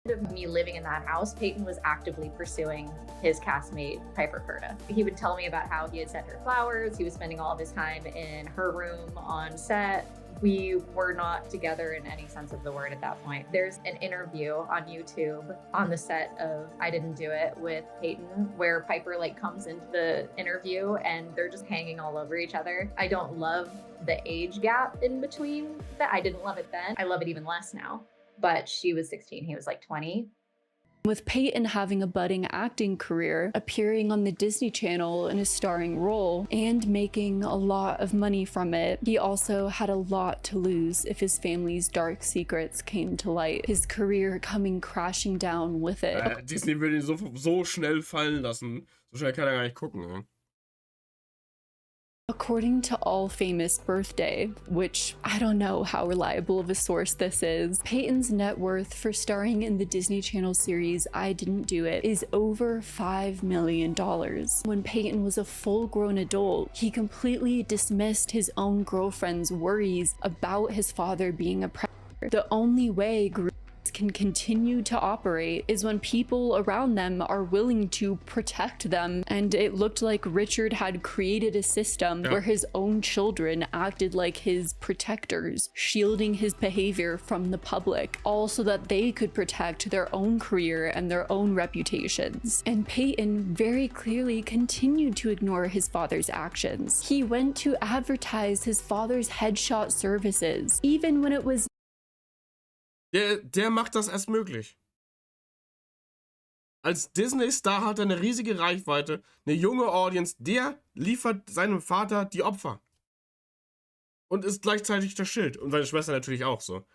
of me living in that house, Peyton was actively pursuing his castmate, Piper Curta. He would tell me about how he had sent her flowers. He was spending all of his time in her room on set. We were not together in any sense of the word at that point. There's an interview on YouTube on the set of I Didn't Do It with Peyton where Piper comes into the interview and they're just hanging all over each other. I don't love the age gap in between that. I didn't love it then. I love it even less now. But she was 16, he was 20. With Peyton having a budding acting career, appearing on the Disney Channel in a starring role, and making a lot of money from it, he also had a lot to lose if his family's dark secrets came to light, his career coming crashing down with it. Disney will ihn so schnell fallen lassen. So schnell kann er gar nicht gucken. Ne? According to All Famous Birthday, which I don't know how reliable of a source this is, Peyton's net worth for starring in the Disney Channel series I Didn't Do It is over $5 million. When Peyton was a full-grown adult, he completely dismissed his own girlfriend's worries about his father being a predator. The only way groups can continue to operate is when people around them are willing to protect them, and it looked like Richard had created a system where his own children acted like his protectors, shielding his behavior from the public, all so that they could protect their own career and their own reputations. And Peyton very clearly continued to ignore his father's actions. He went to advertise his father's headshot services, even when it was Der macht das erst möglich. Als Disney-Star hat er eine riesige Reichweite, eine junge Audience, der liefert seinem Vater die Opfer. Und ist gleichzeitig das Schild. Und seine Schwester natürlich auch so.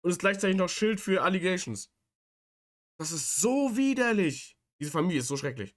Und ist gleichzeitig noch Schild für Allegations. Das ist so widerlich. Diese Familie ist so schrecklich.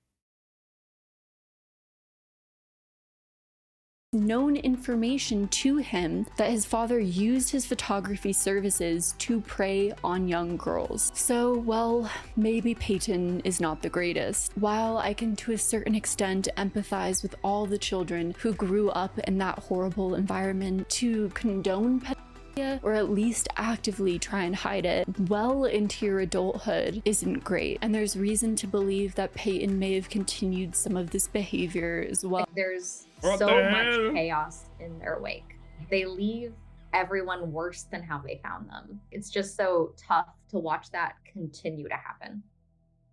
Known information to him that his father used his photography services to prey on young girls. So, well, maybe Peyton is not the greatest. While I can to a certain extent empathize with all the children who grew up in that horrible environment, to condone pedophilia or at least actively try and hide it well into your adulthood isn't great. And there's reason to believe that Peyton may have continued some of this behavior as well. There's so much chaos in their wake. They leave everyone worse than how they found them. It's just so tough to watch that continue to happen.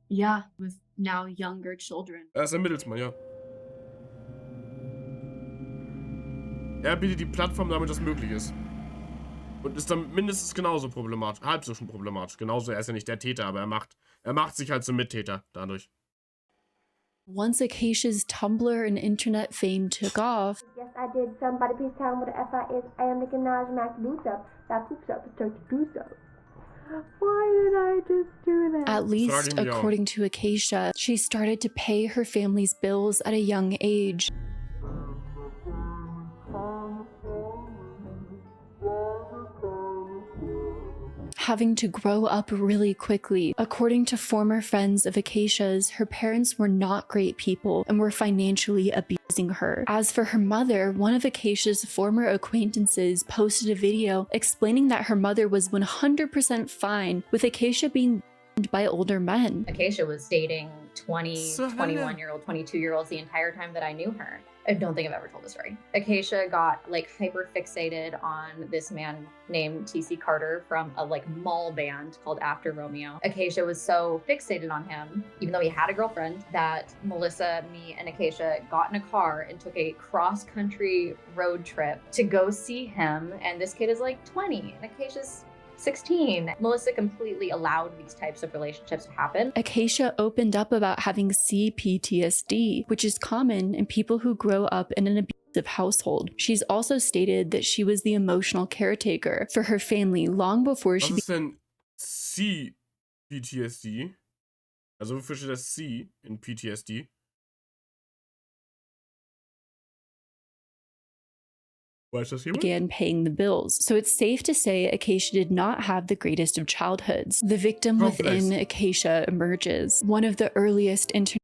Yeah, with now younger children. Er ist ein Mittelsmann, ja. Er bietet die Plattform, damit das möglich ist. Und ist dann mindestens genauso problematisch, halb so schon problematisch. Genauso, er ist ja nicht der Täter, aber er macht sich halt zum Mittäter dadurch. Once Acacia's Tumblr and internet fame took off, yes, I did. Somebody please tell me what the FI is. I am the Gymnasium Mac Luther. That poops up the church do so. Why did I just do that? At least, according to Acacia, she started to pay her family's bills at a young age. Having to grow up really quickly. According to former friends of Acacia's, her parents were not great people and were financially abusing her. As for her mother, one of Acacia's former acquaintances posted a video explaining that her mother was 100% fine with Acacia being by older men. Acacia was dating 20, 21-year-old, 22-year-olds the entire time that I knew her. I don't think I've ever told the story. Acacia got like hyper fixated on this man named TC Carter from a like mall band called After Romeo. Acacia was so fixated on him, even though he had a girlfriend, that Melissa, me, and Acacia got in a car and took a cross-country road trip to go see him. And this kid is like 20 and Acacia's 16. Melissa completely allowed these types of relationships to happen. Acacia opened up about having CPTSD, which is common in people who grow up in an abusive household. She's also stated that she was the emotional caretaker for her family long before she... Was ist denn CPTSD? Also wofür steht das C in PTSD? began paying the bills. So it's safe to say Acacia did not have the greatest of childhoods. The victim within Acacia emerges. One of the earliest internet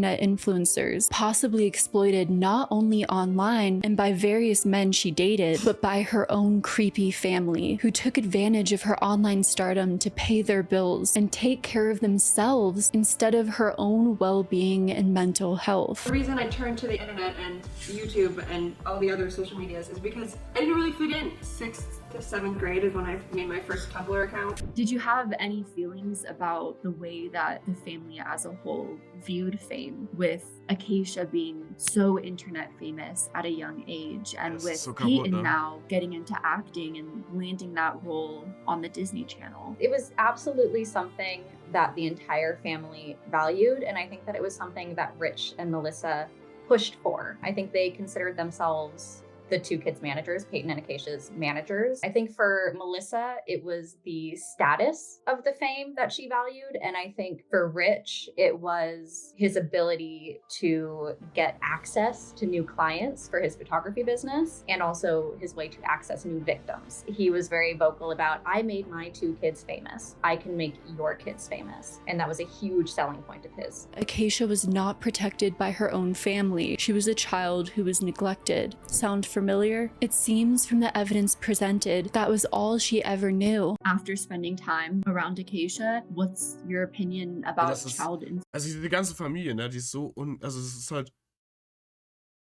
influencers, possibly exploited not only online and by various men she dated, but by her own creepy family, who took advantage of her online stardom to pay their bills and take care of themselves instead of her own well-being and mental health. The reason I turned to the internet and YouTube and all the other social medias is because I didn't really fit in. 6th to 7th grade is when I made my first Tumblr account. Did you have any feelings about the way that the family as a whole viewed fame, with Acacia being so internet famous at a young age, and with Peyton now getting into acting and landing that role on the Disney Channel? It was absolutely something that the entire family valued, and I think that it was something that Rich and Melissa pushed for. I think they considered themselves the two kids' managers, Peyton and Acacia's managers. I think for Melissa, it was the status of the fame that she valued. And I think for Rich, it was his ability to get access to new clients for his photography business, and also his way to access new victims. He was very vocal about, I made my two kids famous. I can make your kids famous. And that was a huge selling point of his. Acacia was not protected by her own family. She was a child who was neglected. Sound familiar? It seems from the evidence presented that was all she ever knew. After spending time around Acacia, what's your opinion about child influence? Also diese ganze Familie, ne, die ist so also es ist halt,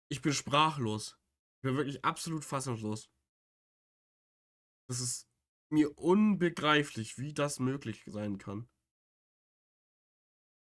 ich bin sprachlos. Ich bin wirklich absolut fassungslos. Das ist mir unbegreiflich, wie das möglich sein kann.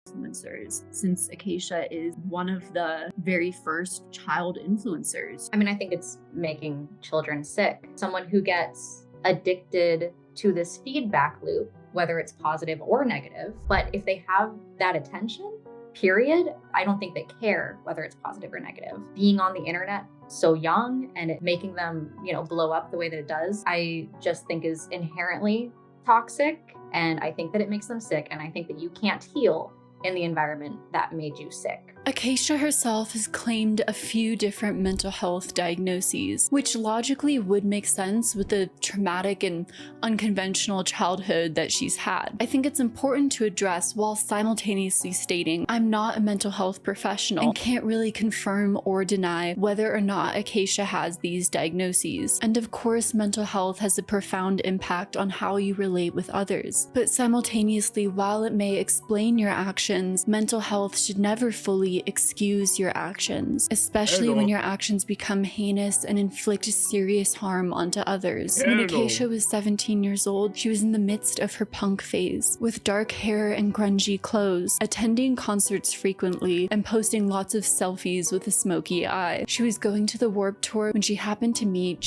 Influencers, since Acacia is one of the very first child influencers. I mean, I think it's making children sick. Someone who gets addicted to this feedback loop, whether it's positive or negative, but if they have that attention, period, I don't think they care whether it's positive or negative. Being on the internet so young and it making them, blow up the way that it does, I just think is inherently toxic, and I think that it makes them sick, and I think that you can't heal in the environment that made you sick. Acacia herself has claimed a few different mental health diagnoses, which logically would make sense with the traumatic and unconventional childhood that she's had. I think it's important to address while simultaneously stating, I'm not a mental health professional and can't really confirm or deny whether or not Acacia has these diagnoses. And of course, mental health has a profound impact on how you relate with others. But simultaneously, while it may explain your actions, mental health should never fully excuse your actions, especially when your actions become heinous and inflict serious harm onto others. When Acacia was 17 years old, she was in the midst of her punk phase, with dark hair and grungy clothes, attending concerts frequently, and posting lots of selfies with a smoky eye. She was going to the Warped Tour when she happened to meet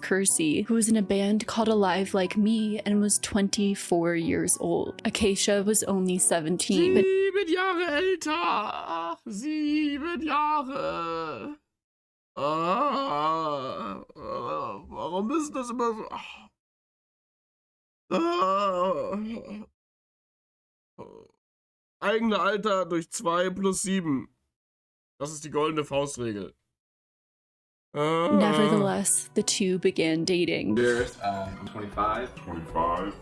Kersey, who was in a band called Alive Like Me and was 24 years old. Acacia was only 17. 7 Jahre älter! 7 Jahre! Warum ist das immer so? Ah, eigene Alter durch 2 plus 7. Das ist die goldene Faustregel. Nevertheless, the two began dating. Cheers. I'm 25.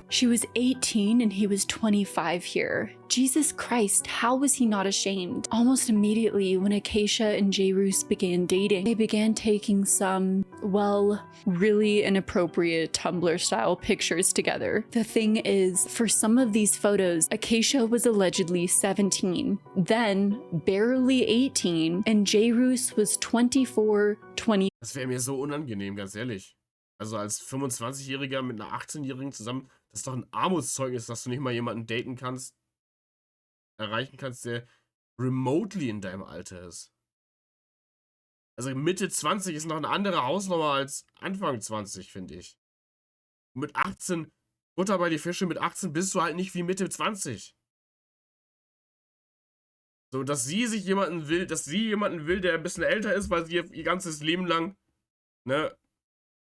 She was 18 and he was 25 here. Jesus Christ, how was he not ashamed? Almost immediately, when Acacia and Jairus began dating, they began taking some, well, really inappropriate Tumblr-style pictures together. The thing is, for some of these photos, Acacia was allegedly 17, then barely 18, and Jairus was 24, 20. Das wäre mir so unangenehm, ganz ehrlich. Also als 25-Jähriger mit einer 18-Jährigen zusammen, das ist doch ein Armutszeugnis, dass du nicht mal jemanden daten kannst, erreichen kannst, der remotely in deinem Alter ist. Also Mitte 20 ist noch eine andere Hausnummer als Anfang 20, finde ich. Und mit 18, Butter bei die Fische, mit 18 bist du halt nicht wie Mitte 20. So, dass sie jemanden will, der ein bisschen älter ist, weil sie ihr ganzes Leben lang, ne,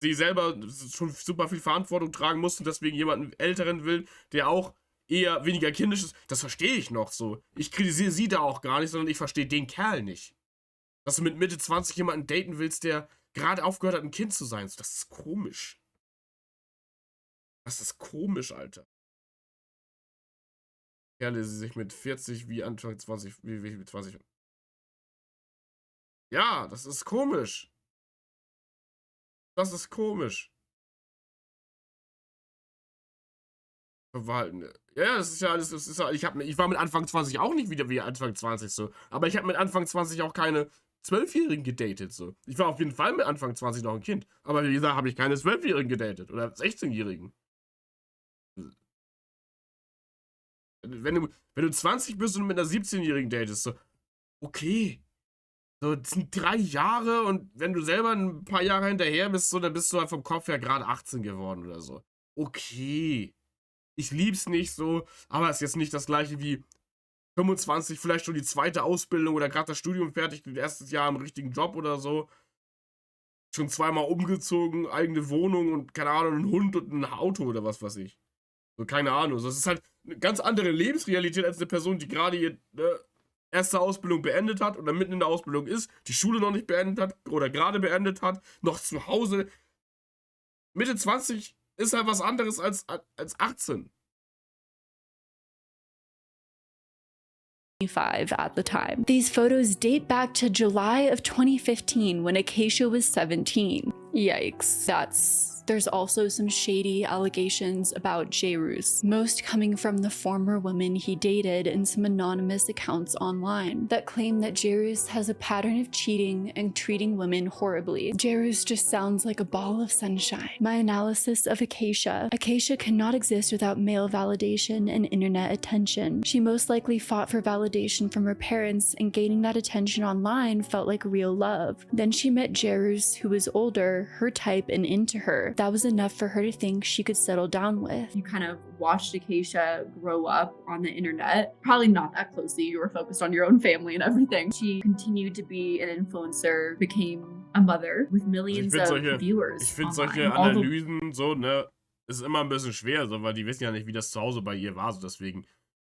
sie selber schon super viel Verantwortung tragen muss und deswegen jemanden Älteren will, der auch eher weniger kindisch ist, das verstehe ich noch so. Ich kritisiere sie da auch gar nicht, sondern ich verstehe den Kerl nicht. Dass du mit Mitte 20 jemanden daten willst, der gerade aufgehört hat, ein Kind zu sein. Das ist komisch. Das ist komisch, Alter. Kerle, sie sich mit 40 wie Anfang 20, wie mit 20. Ja, das ist komisch. Das ist komisch. Verhalten. Ja, das ist ja alles, das ist ja, ich war mit Anfang 20 auch nicht wieder wie Anfang 20 so. Aber ich habe mit Anfang 20 auch keine 12-Jährigen gedatet so. Ich war auf jeden Fall mit Anfang 20 noch ein Kind. Aber wie gesagt, habe ich keine 12-Jährigen gedatet. Oder 16-Jährigen. Wenn du 20 bist und mit einer 17-Jährigen datest, so, okay. So, das sind 3 Jahre und wenn du selber ein paar Jahre hinterher bist, so, dann bist du halt vom Kopf her gerade 18 geworden oder so. Okay. Ich lieb's nicht so, aber es ist jetzt nicht das gleiche wie 25, vielleicht schon die zweite Ausbildung oder gerade das Studium fertig, das erste Jahr im richtigen Job oder so. Schon zweimal umgezogen, eigene Wohnung und keine Ahnung, ein Hund und ein Auto oder was weiß ich. So, keine Ahnung. Das ist halt eine ganz andere Lebensrealität als eine Person, die gerade ihre erste Ausbildung beendet hat oder mitten in der Ausbildung ist, die Schule noch nicht beendet hat oder gerade beendet hat, noch zu Hause. Mitte 20 ist halt was anderes als 18. 25 at the time. These photos date back to July of 2015 when Acacia was 17. Yikes. There's also some shady allegations about Jairus, most coming from the former women he dated and some anonymous accounts online that claim that Jairus has a pattern of cheating and treating women horribly. Jairus just sounds like a ball of sunshine. My analysis of Acacia cannot exist without male validation and internet attention. She most likely fought for validation from her parents, and gaining that attention online felt like real love. Then she met Jairus, who was older, her type, and into her. That was enough for her to think she could settle down with. You kind of watched Acacia grow up on the internet. Probably not that closely. You were focused on your own family and everything. She continued to be an influencer, became a mother with millions of viewers. Ich finde solche Analysen so, ne, ist immer ein bisschen schwer, so, weil die wissen ja nicht, wie das zu Hause bei ihr war, so deswegen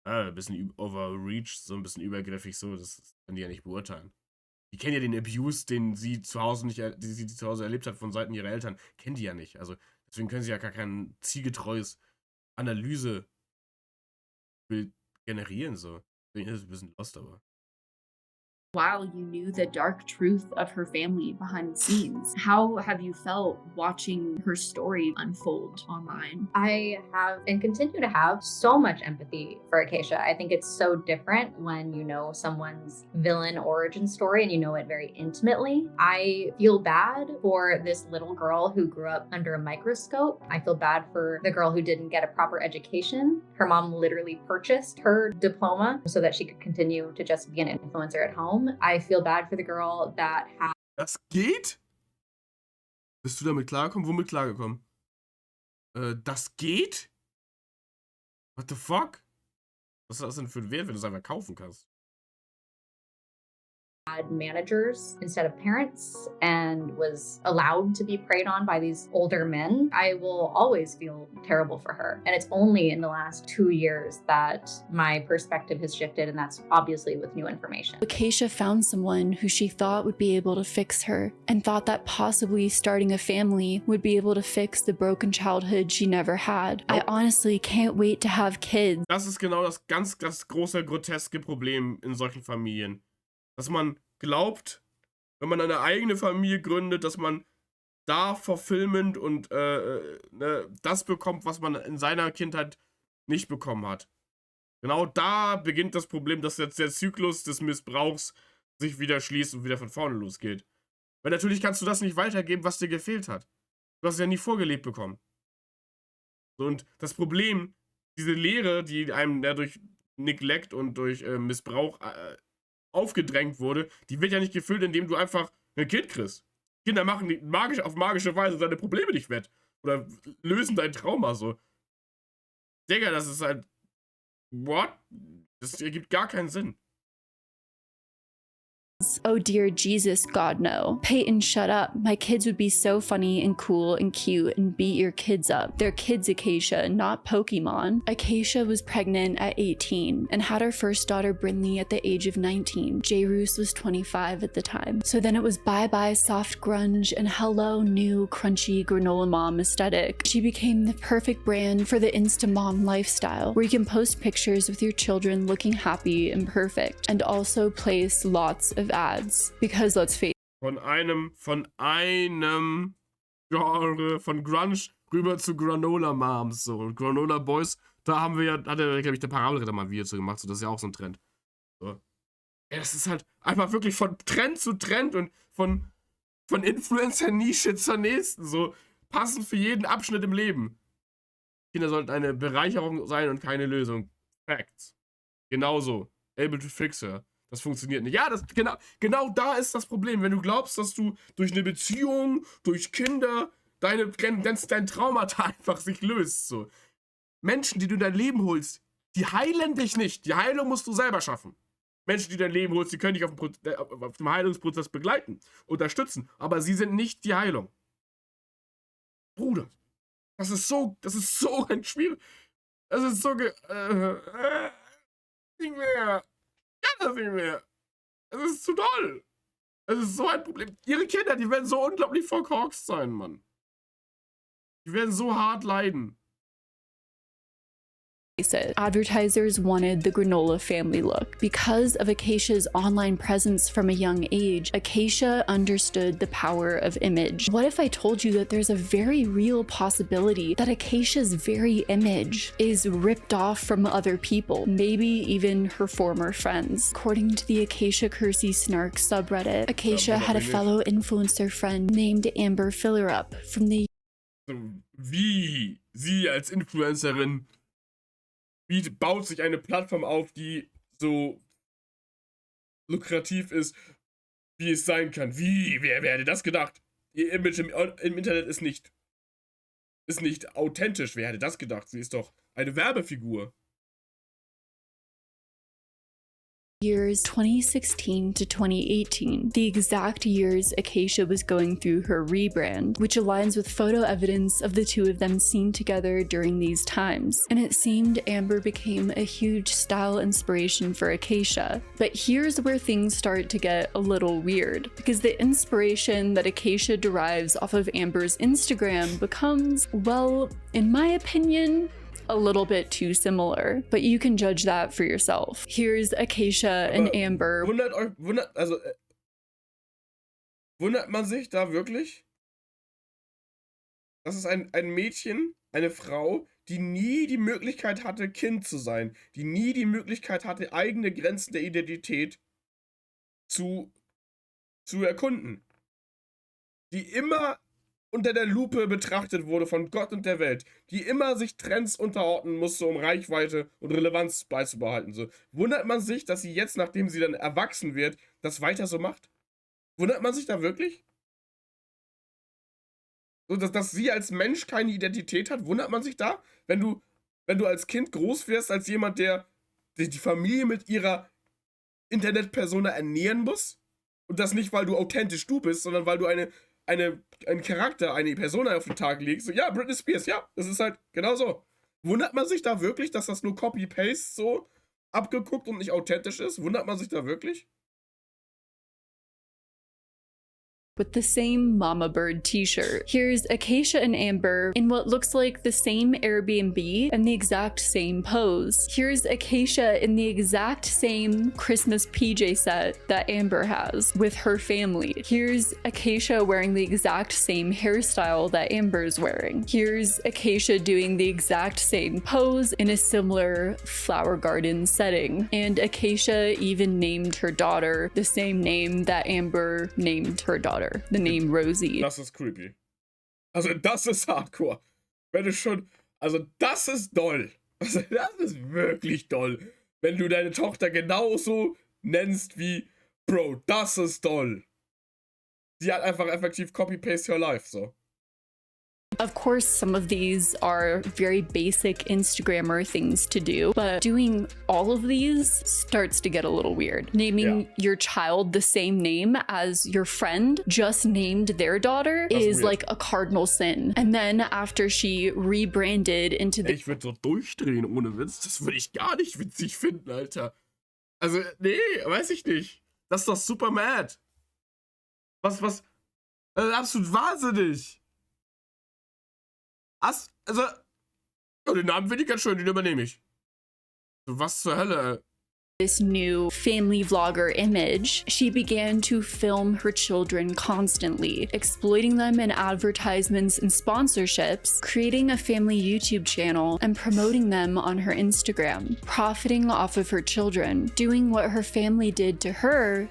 ein bisschen overreach, so ein bisschen übergriffig, so, das können die ja nicht beurteilen. Die kennen ja den Abuse, den sie zu Hause erlebt hat von Seiten ihrer Eltern, kennen die ja nicht. Also deswegen können sie ja gar kein zielgetreues Analysebild generieren, so. Deswegen ist es ein bisschen lost, aber. While you knew the dark truth of her family behind the scenes, how have you felt watching her story unfold online? I have and continue to have so much empathy for Acacia. I think it's so different when you know someone's villain origin story and you know it very intimately. I feel bad for this little girl who grew up under a microscope. I feel bad for the girl who didn't get a proper education. Her mom literally purchased her diploma so that she could continue to just be an influencer at home. I feel bad for the girl that had. Das geht? Bist du damit klargekommen? Womit klargekommen? Das geht? What the fuck? Was ist das denn für ein Wert, wenn du es einfach kaufen kannst? had managers instead of parents and was allowed to be preyed on by these older men, I will always feel terrible for her. And it's only in the last 2 years that my perspective has shifted, and that's obviously with new information. Acacia found someone who she thought would be able to fix her, and thought that possibly starting a family would be able to fix the broken childhood she never had. I honestly can't wait to have kids. Das ist genau das ganz große, groteske Problem in solchen Familien. Dass man glaubt, wenn man eine eigene Familie gründet, dass man da verfilmend und das bekommt, was man in seiner Kindheit nicht bekommen hat. Genau da beginnt das Problem, dass jetzt der Zyklus des Missbrauchs sich wieder schließt und wieder von vorne losgeht. Weil natürlich kannst du das nicht weitergeben, was dir gefehlt hat. Du hast es ja nie vorgelebt bekommen. So, und das Problem, diese Lehre, die einem durch Neglect und durch Missbrauch aufgedrängt wurde, die wird ja nicht gefüllt, indem du einfach ein Kind kriegst. Kinder machen auf magische Weise deine Probleme nicht wett. Oder lösen dein Trauma so. Digga, das ist halt... What? Das ergibt gar keinen Sinn. Oh dear Jesus, God no. Peyton, shut up. My kids would be so funny and cool and cute and beat your kids up. They're kids, Acacia, not Pokemon. Acacia was pregnant at 18 and had her first daughter Brinley at the age of 19. J. Roos was 25 at the time. So then it was bye-bye soft grunge and hello new crunchy granola mom aesthetic. She became the perfect brand for the Insta-mom lifestyle, where you can post pictures with your children looking happy and perfect, and also place lots of ads, because let's face von einem Genre von Grunge rüber zu Granola Moms so. Und Granola Boys, da haben wir ja, hat er, glaube ich, der Parabelritter mal ein Video zu gemacht, so, das ist ja auch so ein Trend. So. Ja, das ist halt einfach wirklich von Trend zu Trend und von Influencer-Nische zur nächsten, so passend für jeden Abschnitt im Leben. Kinder sollten eine Bereicherung sein und keine Lösung. Facts. Genauso. Able to fix her. Das funktioniert nicht. Ja, genau da ist das Problem. Wenn du glaubst, dass du durch eine Beziehung, durch Kinder, dein Traumata einfach sich löst. So. Menschen, die du in dein Leben holst, die heilen dich nicht. Die Heilung musst du selber schaffen. Menschen, die du in dein Leben holst, die können dich auf dem Heilungsprozess begleiten, unterstützen. Aber sie sind nicht die Heilung. Bruder, das ist so ein schwierig. Das ist so nicht mehr. Das nicht mehr. Es ist zu doll. Es ist so ein Problem. Ihre Kinder, die werden so unglaublich verkorkst sein, Mann. Die werden so hart leiden. Advertisers wanted the granola family look. Because of Acacia's online presence from a young age, Acacia understood the power of image. What if I told you that there's a very real possibility that Acacia's very image is ripped off from other people, maybe even her former friends? According to the Acacia Kerey Snark subreddit, Acacia had a fellow influencer friend named Amber Fillerup from the... Wie sie als Influencerin baut sich eine Plattform auf, die so lukrativ ist, wie es sein kann. Wer hätte das gedacht? Ihr Image im Internet ist nicht authentisch. Wer hätte das gedacht? Sie ist doch eine Werbefigur. Years 2016 to 2018, the exact years Acacia was going through her rebrand, which aligns with photo evidence of the two of them seen together during these times. And it seemed Amber became a huge style inspiration for Acacia. But here's where things start to get a little weird, because the inspiration that Acacia derives off of Amber's Instagram becomes, well, in my opinion, a little bit too similar, but you can judge that for yourself. Here's Acacia and Amber. Wundert man sich da wirklich? Das ist ein Mädchen, eine Frau, die nie die Möglichkeit hatte, Kind zu sein, die nie die Möglichkeit hatte, eigene Grenzen der Identität zu erkunden, die immer unter der Lupe betrachtet wurde von Gott und der Welt, die immer sich Trends unterordnen musste, um Reichweite und Relevanz beizubehalten. So. Wundert man sich, dass sie jetzt, nachdem sie dann erwachsen wird, das weiter so macht? Wundert man sich da wirklich? So, dass sie als Mensch keine Identität hat, wundert man sich da? Wenn du als Kind groß wirst, als jemand, der die Familie mit ihrer Internetpersona ernähren muss? Und das nicht, weil du authentisch du bist, sondern weil du einen Charakter, eine Person auf den Tag legst. So, ja, Britney Spears, ja, das ist halt genau so. Wundert man sich da wirklich, dass das nur Copy-Paste so abgeguckt und nicht authentisch ist? Wundert man sich da wirklich? With the same Mama Bird t-shirt. Here's Acacia and Amber in what looks like the same Airbnb and the exact same pose. Here's Acacia in the exact same Christmas PJ set that Amber has with her family. Here's Acacia wearing the exact same hairstyle that Amber's wearing. Here's Acacia doing the exact same pose in a similar flower garden setting. And Acacia even named her daughter the same name that Amber named her daughter. The name Rosie. Das ist creepy. Also das ist hardcore. Wenn du schon, also das ist doll. Also das ist wirklich doll. Wenn du deine Tochter genauso nennst wie, Bro, das ist doll. Sie hat einfach effektiv Copy-Paste your life, so. Of course, some of these are very basic Instagrammer things to do, but doing all of these starts to get a little weird. Naming your child the same name as your friend just named their daughter is like a cardinal sin. And then after she rebranded into the... Ich würde so durchdrehen, ohne Witz. Das würde ich gar nicht witzig finden, Alter. Also, nee, weiß ich nicht. Das ist doch super mad. Was? Absolut wahnsinnig. Also, oh, den Namen finde ich ganz schön, den übernehme ich. So, was zur Hölle? This new family vlogger image, she began to film her children constantly, exploiting them in advertisements and sponsorships, creating a family YouTube channel, and promoting them on her Instagram, profiting off of her children, doing what her family did to her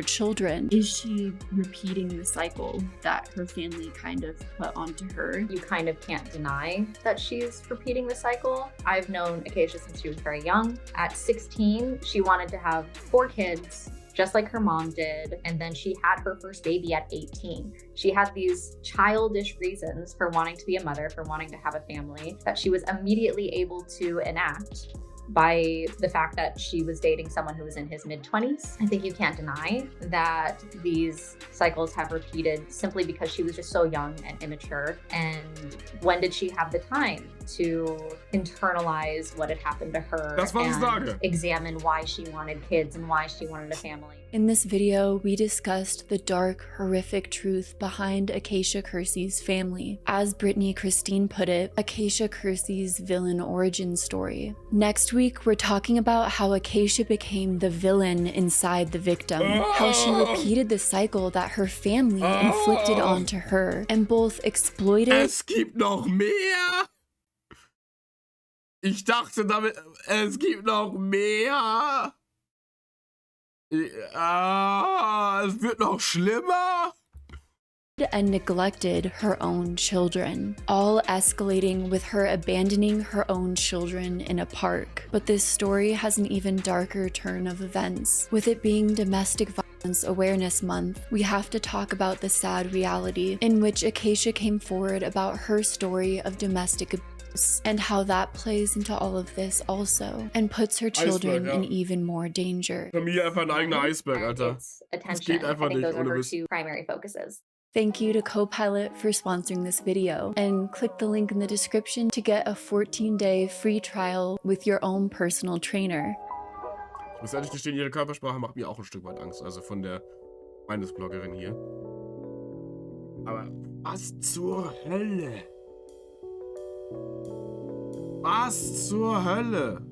children. Is she repeating the cycle that her family kind of put onto her? You kind of can't deny that she's repeating the cycle. I've known Acacia since she was very young. At 16, she wanted to have 4 kids, just like her mom did, and then she had her first baby at 18. She had these childish reasons for wanting to be a mother, for wanting to have a family, that she was immediately able to enact by the fact that she was dating someone who was in his mid-20s. I think you can't deny that these cycles have repeated simply because she was just so young and immature. And when did she have the time to internalize what had happened to her and examine why she wanted kids and why she wanted a family? In this video, we discussed the dark, horrific truth behind Acacia Kerey's family. As Brittany Christine put it, Acacia Kerey's villain origin story. Next week, we're talking about how Acacia became the villain inside the victim, how she repeated the cycle that her family inflicted onto her, and both exploited... Es gibt noch mehr! Ich dachte damit, es gibt noch mehr! Es wird noch schlimmer! And neglected her own children, all escalating with her abandoning her own children in a park. But this story has an even darker turn of events. With it being Domestic Violence Awareness Month, we have to talk about the sad reality in which Acacia came forward about her story of domestic abuse and how that plays into all of this also and puts her children in even more danger. Familie einfach ein eigener Eisberg, Alter. Das geht einfach nicht, ohne Wissen. Those are her 2 primary focuses. Thank you to Copilot for sponsoring this video, and click the link in the description to get a 14-day free trial with your own personal trainer. Ich muss ehrlich gestehen, ihre Körpersprache macht mir auch ein Stück weit Angst, also von der Bloggerin hier. Aber was zur Hölle? Was zur Hölle?